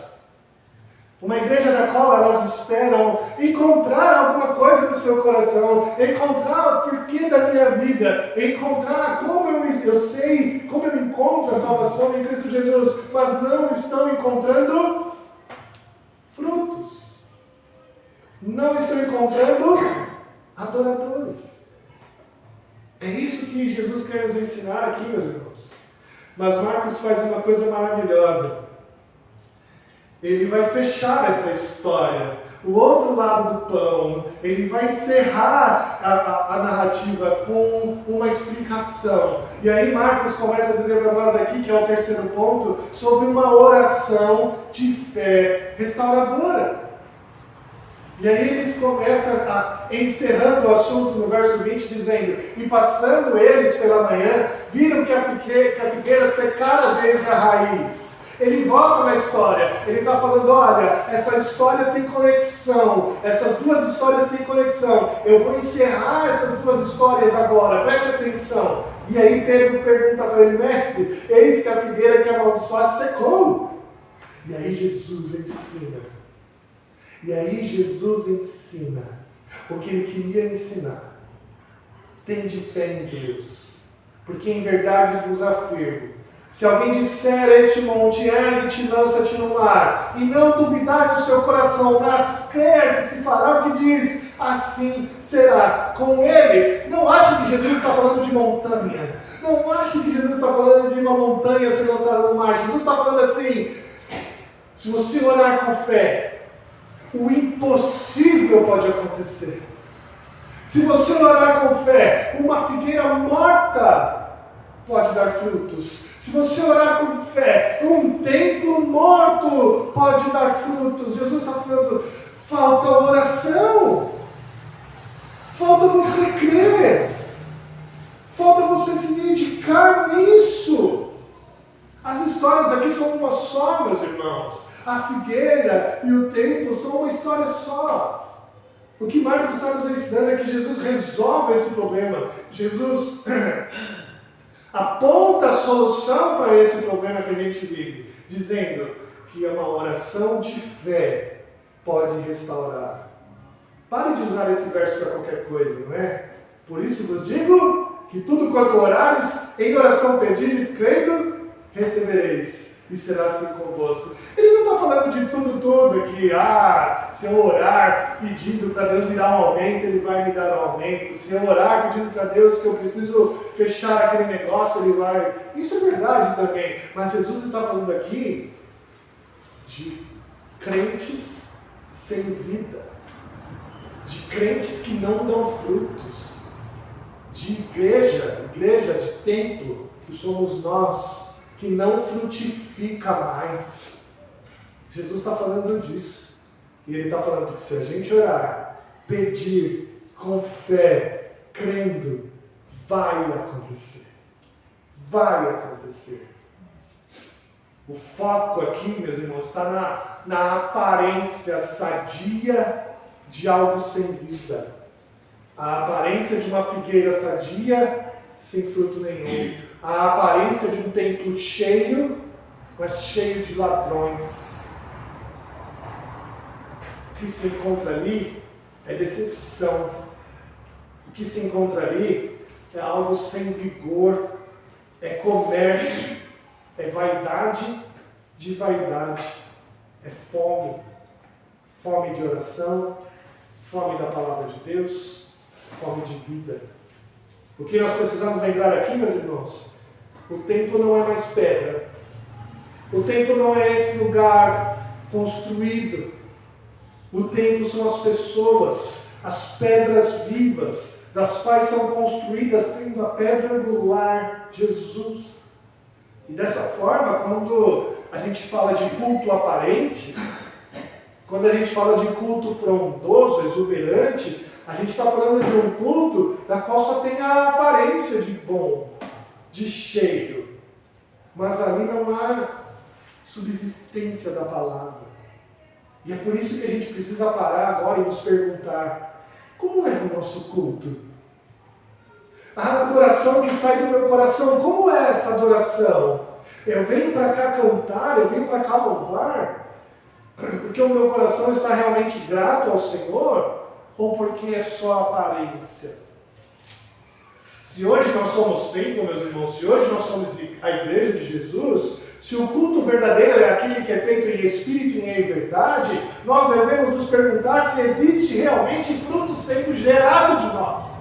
[SPEAKER 1] Uma igreja da qual elas esperam encontrar alguma coisa no seu coração, encontrar o porquê da minha vida, encontrar como eu sei, como eu encontro a salvação em Cristo Jesus, mas não estão encontrando frutos. Não estão encontrando adoradores. É isso que Jesus quer nos ensinar aqui, meus irmãos. Mas Marcos faz uma coisa maravilhosa. Ele vai fechar essa história. O outro lado do pão, ele vai encerrar a narrativa com uma explicação. E aí Marcos começa a dizer para nós aqui, que é o terceiro ponto, sobre uma oração de fé restauradora. E aí eles começam encerrando o assunto no verso 20, dizendo: e passando eles pela manhã, viram que a figueira secara desde a raiz. Ele volta na história, ele está falando: olha, essa história tem conexão, essas duas histórias têm conexão, eu vou encerrar essas duas histórias agora, preste atenção. E aí Pedro pergunta para ele: mestre, eis que a figueira que amaldiçoaste secou. E aí Jesus ensina. E aí Jesus ensina o que ele queria ensinar. Tende fé em Deus, porque em verdade vos afirmo, se alguém disser a este monte, ergue-te e lança-te no mar, e não duvidar do seu coração, mas crer que se fará o que diz, assim será com ele. Não ache que Jesus está falando de montanha. Não ache que Jesus está falando de uma montanha ser lançada no mar. Jesus está falando assim: se você orar com fé, o impossível pode acontecer. Se você orar com fé, uma figueira morta pode dar frutos. Se você orar com fé, um templo morto pode dar frutos. Jesus está falando: falta oração, falta você crer. irmãos. A figueira e o templo são uma história só. O que Marcos está nos ensinando é que Jesus resolve esse problema. Jesus aponta a solução para esse problema que a gente vive, dizendo que uma oração de fé pode restaurar. Pare de usar esse verso para qualquer coisa, não é? Por isso vos digo que tudo quanto orares, em oração pedires, crendo, recebereis, e será assim convosco. Ele não está falando de tudo aqui. Se eu orar pedindo para Deus me dar um aumento, Ele vai me dar um aumento. Se eu orar pedindo para Deus que eu preciso fechar aquele negócio, Ele vai. Isso é verdade também. Mas Jesus está falando aqui de crentes sem vida, de crentes que não dão frutos, de igreja de templo, que somos nós, que não frutifica mais. Jesus está falando disso. E Ele está falando que se a gente orar, pedir com fé, crendo, vai acontecer. Vai acontecer. O foco aqui, meus irmãos, está na aparência sadia de algo sem vida. A aparência de uma figueira sadia, sem fruto nenhum. A aparência de um templo cheio, mas cheio de ladrões. O que se encontra ali é decepção. O que se encontra ali é algo sem vigor, é comércio, é vaidade de vaidade, é fome. Fome de oração, fome da palavra de Deus, fome de vida. O que nós precisamos lembrar aqui, meus irmãos, o templo não é mais pedra. O templo não é esse lugar construído. O templo são as pessoas, as pedras vivas, das quais são construídas tendo a pedra angular, Jesus. E dessa forma, quando a gente fala de culto aparente, quando a gente fala de culto frondoso, exuberante, a gente está falando de um culto da qual só tem a aparência de bom, de cheio. Mas ali não há subsistência da palavra. E é por isso que a gente precisa parar agora e nos perguntar: como é o nosso culto? A adoração que sai do meu coração, como é essa adoração? Eu venho para cá cantar, eu venho para cá louvar, porque o meu coração está realmente grato ao Senhor, ou porque é só aparência? Se hoje nós somos templo, meus irmãos, se hoje nós somos a igreja de Jesus, se o culto verdadeiro é aquele que é feito em espírito e em verdade, nós devemos nos perguntar se existe realmente fruto sendo gerado de nós.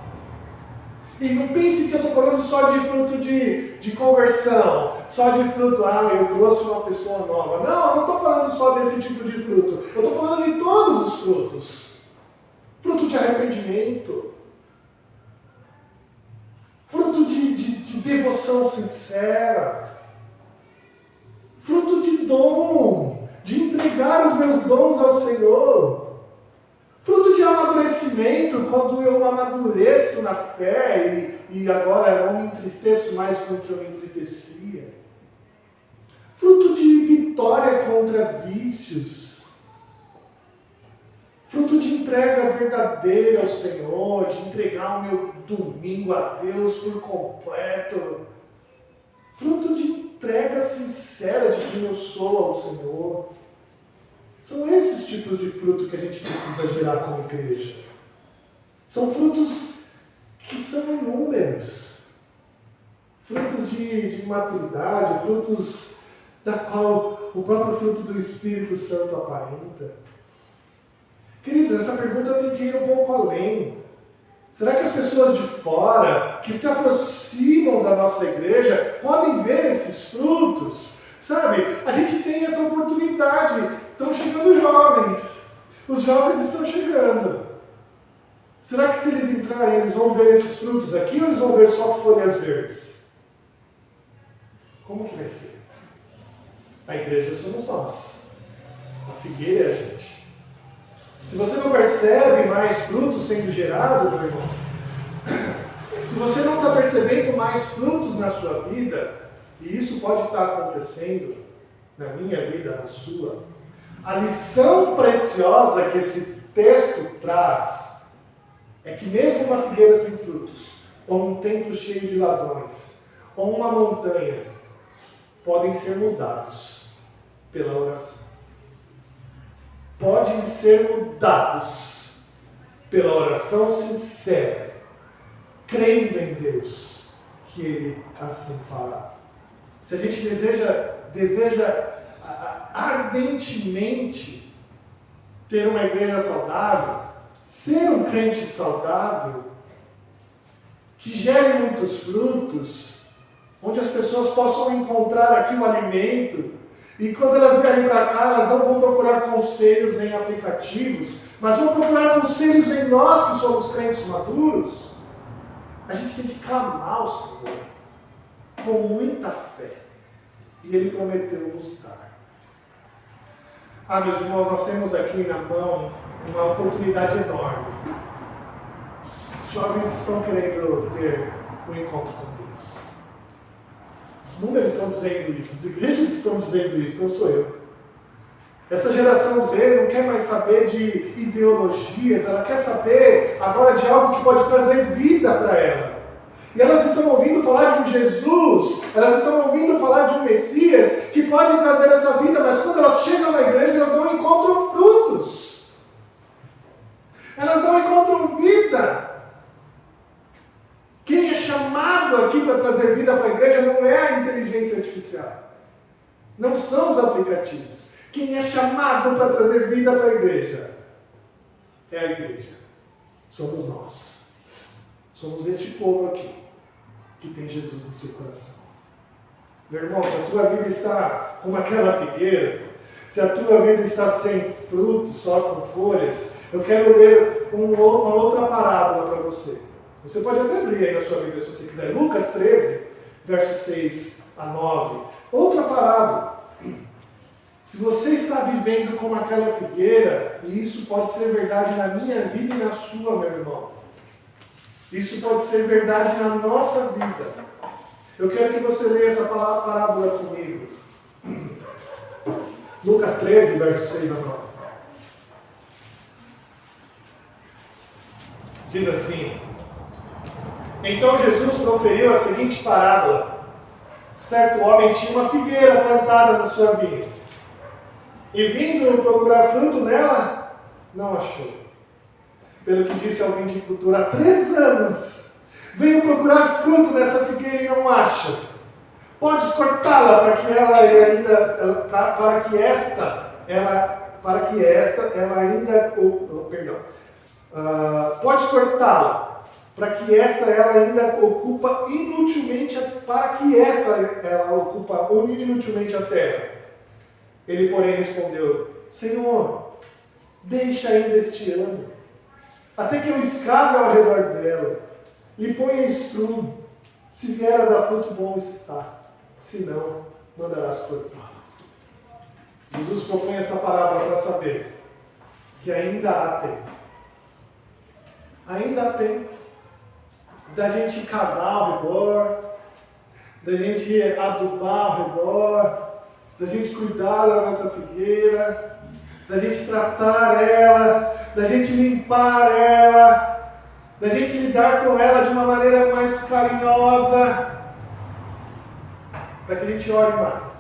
[SPEAKER 1] E não pense que eu estou falando só de fruto de conversão, só de fruto, eu trouxe uma pessoa nova. Não, eu não estou falando só desse tipo de fruto. Eu estou falando de todos os frutos. Fruto de arrependimento. Fruto de devoção sincera. Fruto de dom, de entregar os meus dons ao Senhor. Fruto de amadurecimento, quando eu amadureço na fé e agora eu não me entristeço mais com o que eu me entristecia. Fruto de vitória contra vícios. Fruto de entrega verdadeira ao Senhor, de entregar o meu domingo a Deus por completo. Fruto de entrega sincera de quem eu sou ao Senhor. São esses tipos de fruto que a gente precisa gerar como igreja. São frutos que são inúmeros. Frutos de maturidade, frutos da qual o próprio fruto do Espírito Santo aparenta. Queridos, essa pergunta tem que ir um pouco além. Será que as pessoas de fora, que se aproximam da nossa igreja, podem ver esses frutos? Sabe, a gente tem essa oportunidade. Estão chegando jovens. Os jovens estão chegando. Será que se eles entrarem, eles vão ver esses frutos aqui ou eles vão ver só folhas verdes? Como que vai ser? A igreja somos nós. A figueira é a gente. Se você não percebe mais frutos sendo gerados, meu irmão, se você não está percebendo mais frutos na sua vida, e isso pode estar acontecendo, na minha vida, na sua, a lição preciosa que esse texto traz é que mesmo uma figueira sem frutos, ou um templo cheio de ladrões, ou uma montanha, podem ser mudados pela oração. Podem ser mudados pela oração sincera, crendo em Deus, que Ele assim fará. Se a gente deseja ardentemente ter uma igreja saudável, ser um crente saudável, que gere muitos frutos, onde as pessoas possam encontrar aqui o alimento, e quando elas vierem para cá, elas não vão procurar conselhos em aplicativos, mas vão procurar conselhos em nós que somos crentes maduros. A gente tem que clamar ao Senhor com muita fé, e Ele prometeu nos dar. Meus irmãos, nós temos aqui na mão uma oportunidade enorme. Os jovens estão querendo ter um encontro com Deus. Os números estão dizendo isso, as igrejas estão dizendo isso, não sou eu. Essa geração Z não quer mais saber de ideologias, ela quer saber agora de algo que pode trazer vida para ela. E elas estão ouvindo falar de um Jesus, elas estão ouvindo falar de um Messias que pode trazer essa vida, mas quando elas chegam na igreja, elas não encontram frutos. Elas não encontram vida. Quem é chamado aqui para trazer vida para a igreja não é a inteligência artificial. Não são os aplicativos. Quem é chamado para trazer vida para a igreja é a igreja. Somos nós. Somos este povo aqui que tem Jesus no seu coração. Meu irmão, se a tua vida está como aquela figueira, se a tua vida está sem frutos, só com folhas, eu quero ler uma outra parábola para você. Você pode até abrir aí na sua Bíblia se você quiser. Lucas 13, versos 6 a 9. Outra parábola. Se você está vivendo como aquela figueira, e isso pode ser verdade na minha vida e na sua, meu irmão. Isso pode ser verdade na nossa vida. Eu quero que você leia essa parábola comigo. Lucas 13, versos 6 a 9. Diz assim: Então Jesus proferiu a seguinte parábola. Certo homem tinha uma figueira plantada na sua vinha, e vindo procurar fruto nela, não achou. Pelo que disse ao viticultor, há 3 anos venho procurar fruto nessa figueira e não acha. Podes cortá-la para que ela ainda, podes cortá-la para que esta ela ainda ocupa inutilmente a terra. Ele, porém, respondeu: Senhor, deixa ainda este ano, até que eu escave ao redor dela, lhe ponha estrume. Se vier a dar fruto, bom está, se não, mandarás cortá-la. Jesus propõe essa palavra para saber que ainda há tempo. Ainda há tempo da gente cavar ao redor, da gente adubar ao redor, da gente cuidar da nossa figueira, da gente tratar ela, da gente limpar ela, da gente lidar com ela de uma maneira mais carinhosa, para que a gente ore mais,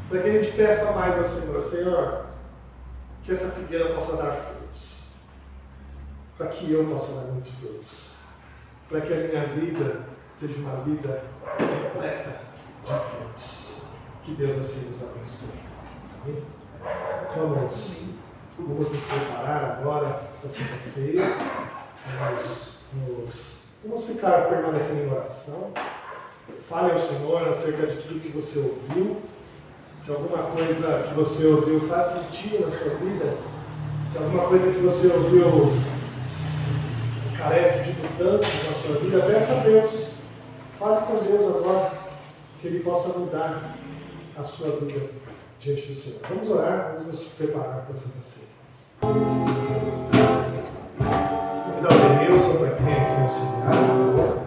[SPEAKER 1] para que a gente peça mais ao Senhor: Senhor, que essa figueira possa dar frutos, para que eu possa dar muitos frutos, para que a minha vida seja uma vida repleta de frutos. Que Deus assim nos abençoe. Amém? Vamos nos preparar agora para a Santa Ceia. Vamos ficar permanecendo em oração. Fale ao Senhor acerca de tudo que você ouviu. Se alguma coisa que você ouviu faz sentido na sua vida, se alguma coisa que você ouviu carece de mudanças na sua vida, peça a Deus. Fale com Deus agora, que Ele possa mudar a sua vida diante do Senhor. Vamos orar, vamos nos preparar para a Santa Ceia. Convidar o Denilson para que venha aqui me auxiliar, por favor.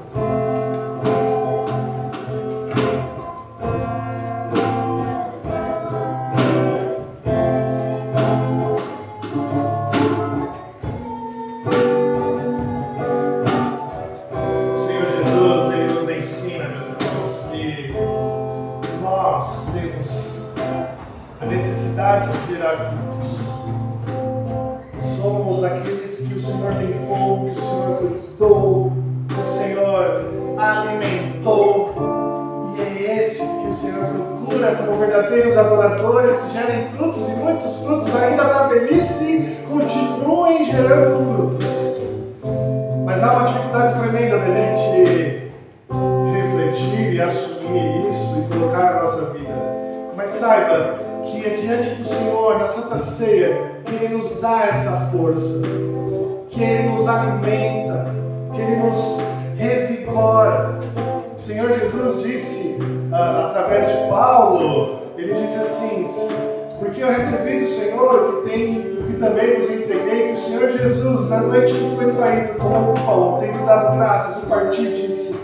[SPEAKER 1] capacidade de gerar frutos. Somos aqueles que o Senhor limpou, que o Senhor cuidou, que o Senhor alimentou. E é estes que o Senhor procura como verdadeiros adoradores que gerem frutos e muitos frutos ainda na velhice continuem gerando frutos. Mas há uma dificuldade tremenda da gente refletir e assumir isso e colocar na nossa vida. Mas saiba que é diante do Senhor, na Santa Ceia, que Ele nos dá essa força, que Ele nos alimenta, que Ele nos revigora. O Senhor Jesus disse, através de Paulo, Ele disse assim: porque eu recebi do Senhor o que também vos entreguei, que o Senhor Jesus, na noite que foi traído, tomou o pão, tendo dado graças, o partiu e disse: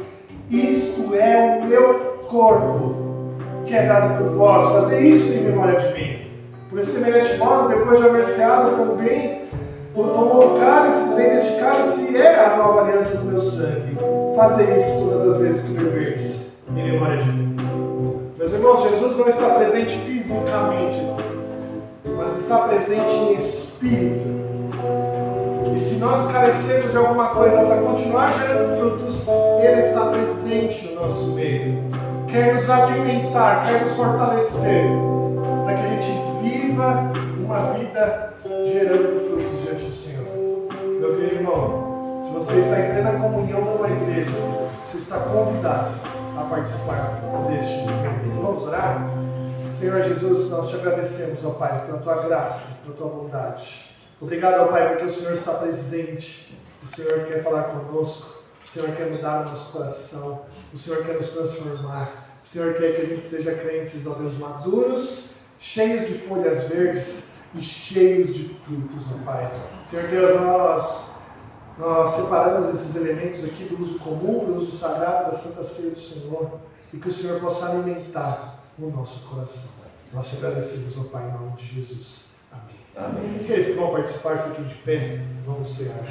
[SPEAKER 1] isto é o meu corpo, que é dado por vós, fazer isso em memória de mim. Por semelhante modo, depois de haver ceado também, tomou o cálice, dizendo: este cálice é a nova aliança do meu sangue. Fazer isso todas as vezes que beberdes, em memória de mim. Meus irmãos, Jesus não está presente fisicamente, mas está presente em espírito. E se nós carecemos de alguma coisa para continuar gerando frutos, Ele está presente no nosso meio. Quer nos alimentar, quer nos fortalecer, para que a gente viva uma vida gerando frutos diante do Senhor. Meu querido irmão, se você está em plena comunhão com a igreja, você está convidado a participar deste momento. Vamos orar? Senhor Jesus, nós te agradecemos, ó Pai, pela tua graça, pela tua bondade. Obrigado, ó Pai, porque o Senhor está presente, o Senhor quer falar conosco, o Senhor quer mudar o nosso coração, o Senhor quer nos transformar, o Senhor quer que a gente seja crentes, ó Deus, maduros, cheios de folhas verdes e cheios de frutos, ó Pai. Senhor Deus, nós separamos esses elementos aqui do uso comum, do uso sagrado da Santa Ceia do Senhor, e que o Senhor possa alimentar o nosso coração. Nós te agradecemos, ó Pai, em nome de Jesus. Amém. Amém. Aqueles que vão participar, fiquem de pé. Vamos cear.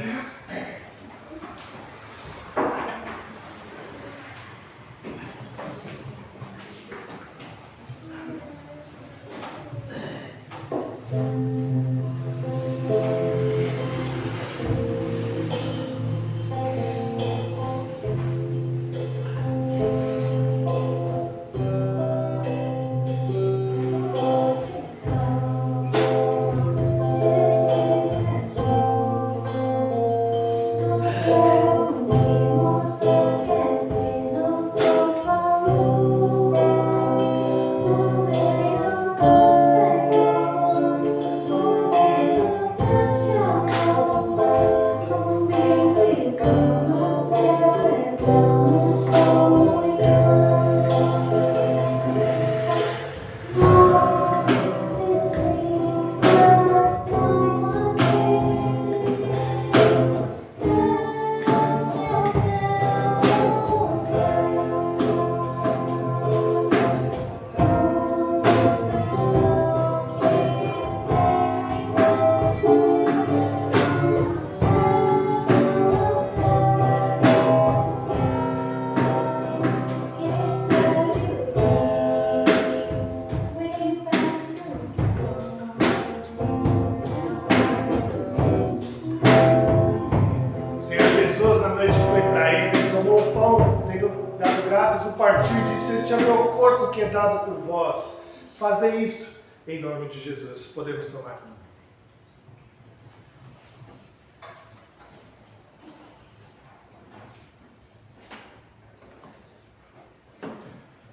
[SPEAKER 1] Dado por vós, fazer isto em nome de Jesus. Podemos tomar.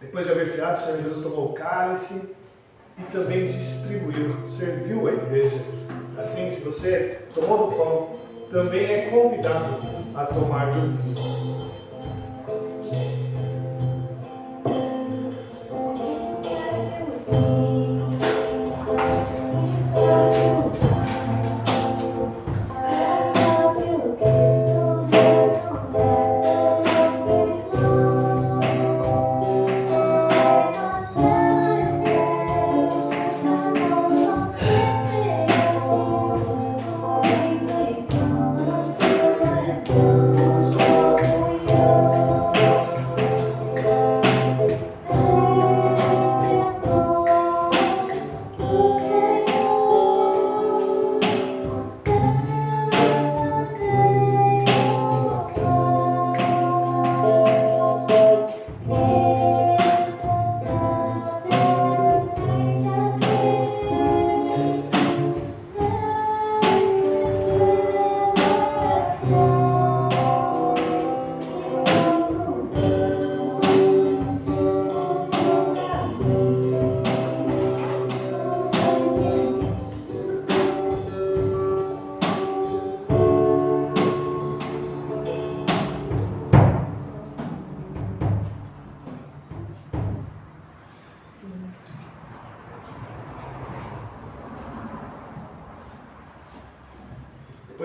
[SPEAKER 1] Depois de haver ceado, o Senhor Jesus tomou o cálice e também distribuiu, serviu a igreja. Assim, se você tomou do pão, também é convidado a tomar do vinho.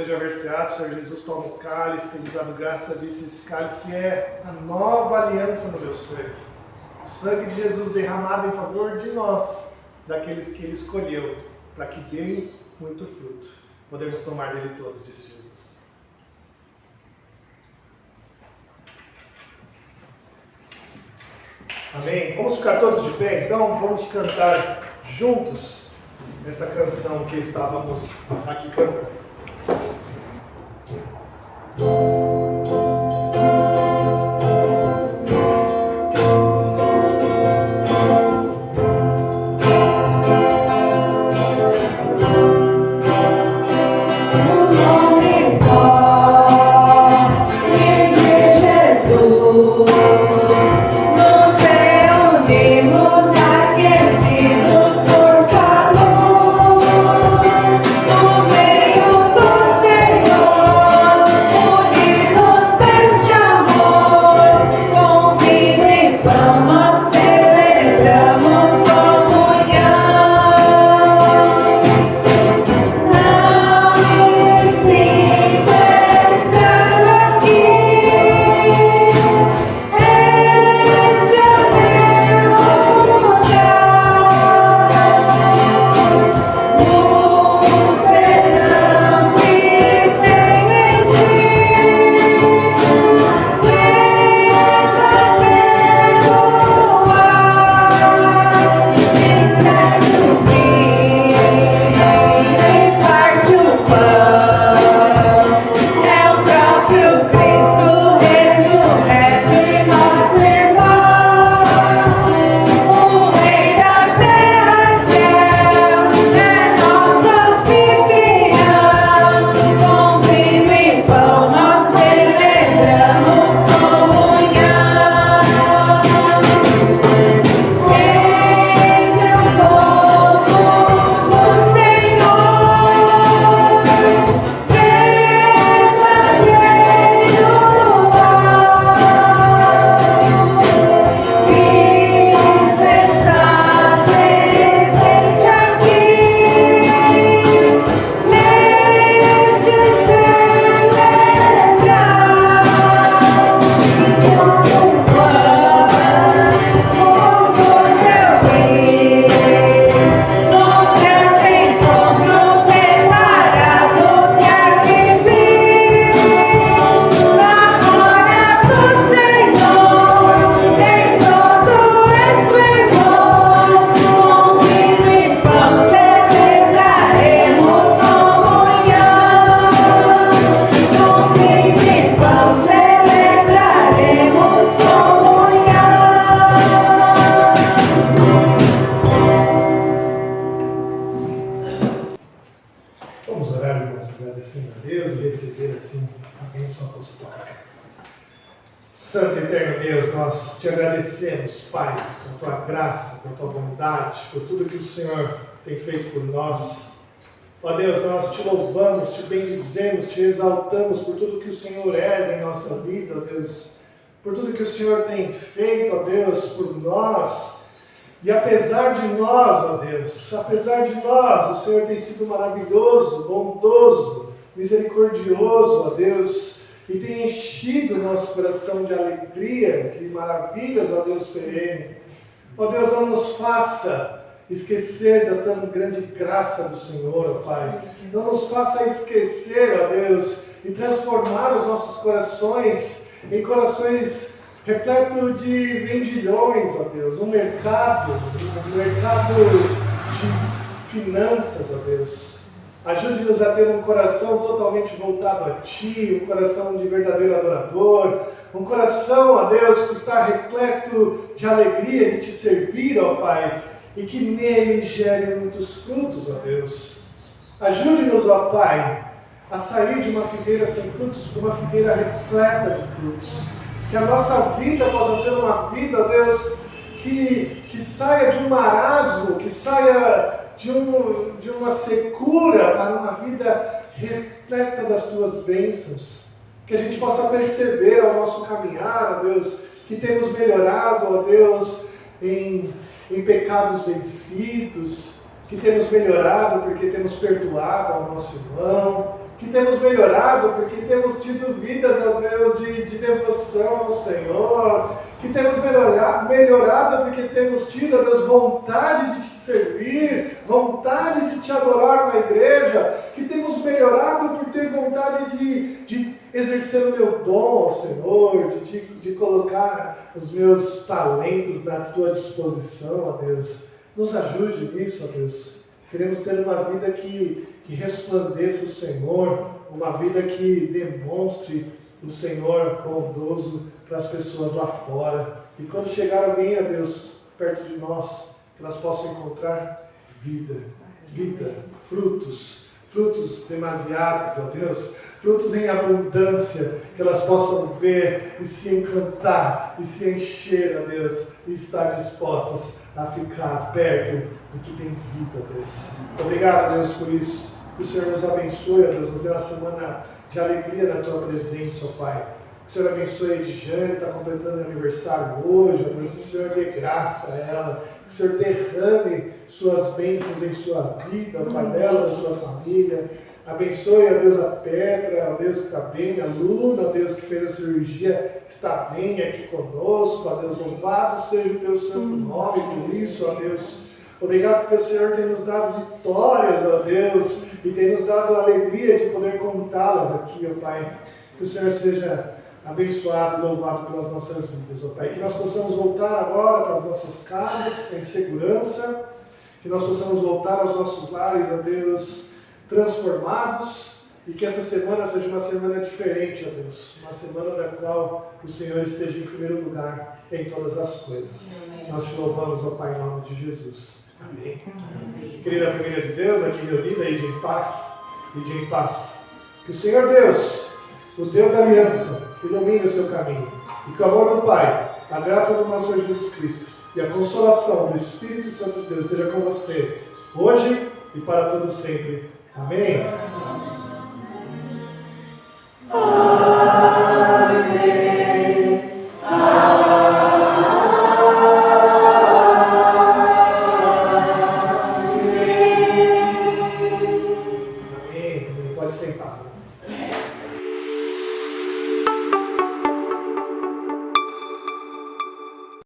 [SPEAKER 1] depois de haver ceado, o Senhor Jesus toma o cálice, tendo dado graça, disse: esse cálice é a nova aliança no meu sangue. O sangue de Jesus derramado em favor de nós, daqueles que Ele escolheu, para que deem muito fruto. Podemos tomar dele todos, disse Jesus. Amém? Vamos ficar todos de pé, então? Vamos cantar juntos esta canção que estávamos aqui cantando. Santo e eterno Deus, nós te agradecemos, Pai, por tua graça, por tua bondade, por tudo que o Senhor tem feito por nós. Ó Deus, nós te louvamos, te bendizemos, te exaltamos por tudo que o Senhor és em nossa vida, ó Deus. Por tudo que o Senhor tem feito, ó Deus, por nós. E apesar de nós, ó Deus, apesar de nós, o Senhor tem sido maravilhoso, bondoso, misericordioso, ó Deus, e tem enchido o nosso coração de alegria, de maravilhas, ó Deus perene. Ó Deus, não nos faça esquecer da tão grande graça do Senhor, ó Pai. Não nos faça esquecer, ó Deus, e transformar os nossos corações em corações repletos de vendilhões, ó Deus. Um mercado de finanças, ó Deus. Ajude-nos a ter um coração totalmente voltado a Ti, um coração de verdadeiro adorador, um coração, ó Deus, que está repleto de alegria de Te servir, ó Pai, e que nele gere muitos frutos, ó Deus. Ajude-nos, ó Pai, a sair de uma figueira sem frutos para uma figueira repleta de frutos. Que a nossa vida possa ser uma vida, ó Deus, que saia de um marasmo, que saia de uma secura para uma vida repleta das Tuas bênçãos. Que a gente possa perceber ao nosso caminhar, ó Deus, que temos melhorado, ó Deus, em pecados vencidos, que temos melhorado porque temos perdoado ao nosso irmão, que temos melhorado porque temos tido vidas, ó Deus, de devoção ao Senhor, que temos melhorado porque temos tido, ó Deus, vontade de te servir, vontade de te adorar na igreja, que temos melhorado por ter vontade de exercer o meu dom ao Senhor, de colocar os meus talentos na tua disposição, ó Deus. Nos ajude nisso, ó Deus. Queremos ter uma vida que resplandeça o Senhor, uma vida que demonstre o Senhor bondoso para as pessoas lá fora. E quando chegar alguém, ó Deus, perto de nós, que elas possam encontrar vida, frutos demasiados, ó Deus, frutos em abundância, que elas possam ver e se encantar e se encher, ó Deus, e estar dispostas a ficar perto do que tem vida, Deus. Obrigado, Deus, por isso. Que o Senhor nos abençoe, ó Deus, nos dê uma semana de alegria na tua presença, ó Pai. Que o Senhor abençoe a Edjane, que está completando aniversário hoje, ó Deus. Que o Senhor dê graça a ela. Que o Senhor derrame suas bênçãos em sua vida, ó Pai, dela, da sua família. Abençoe, ó Deus, a Petra, ó Deus, que está bem, a Luna, ó Deus, que fez a cirurgia, está bem aqui conosco, ó Deus. Louvado seja o teu santo nome por isso, ó Deus. Obrigado porque o Senhor tem nos dado vitórias, ó Deus, e tem nos dado a alegria de poder contá-las aqui, ó Pai. Que o Senhor seja abençoado e louvado pelas nossas vidas, ó Pai. Que nós possamos voltar agora para as nossas casas em segurança, que nós possamos voltar aos nossos lares, ó Deus, transformados, e que essa semana seja uma semana diferente, ó Deus. Uma semana da qual o Senhor esteja em primeiro lugar em todas as coisas. Nós te louvamos, ó Pai, em nome de Jesus. Amém. Querida família de Deus, aqui reunida, ide em paz, Que o Senhor Deus, o Deus da aliança, ilumine o seu caminho. E que o amor do Pai, a graça do nosso Senhor Jesus Cristo e a consolação do Espírito Santo de Deus esteja com você, hoje e para todo sempre. Amém.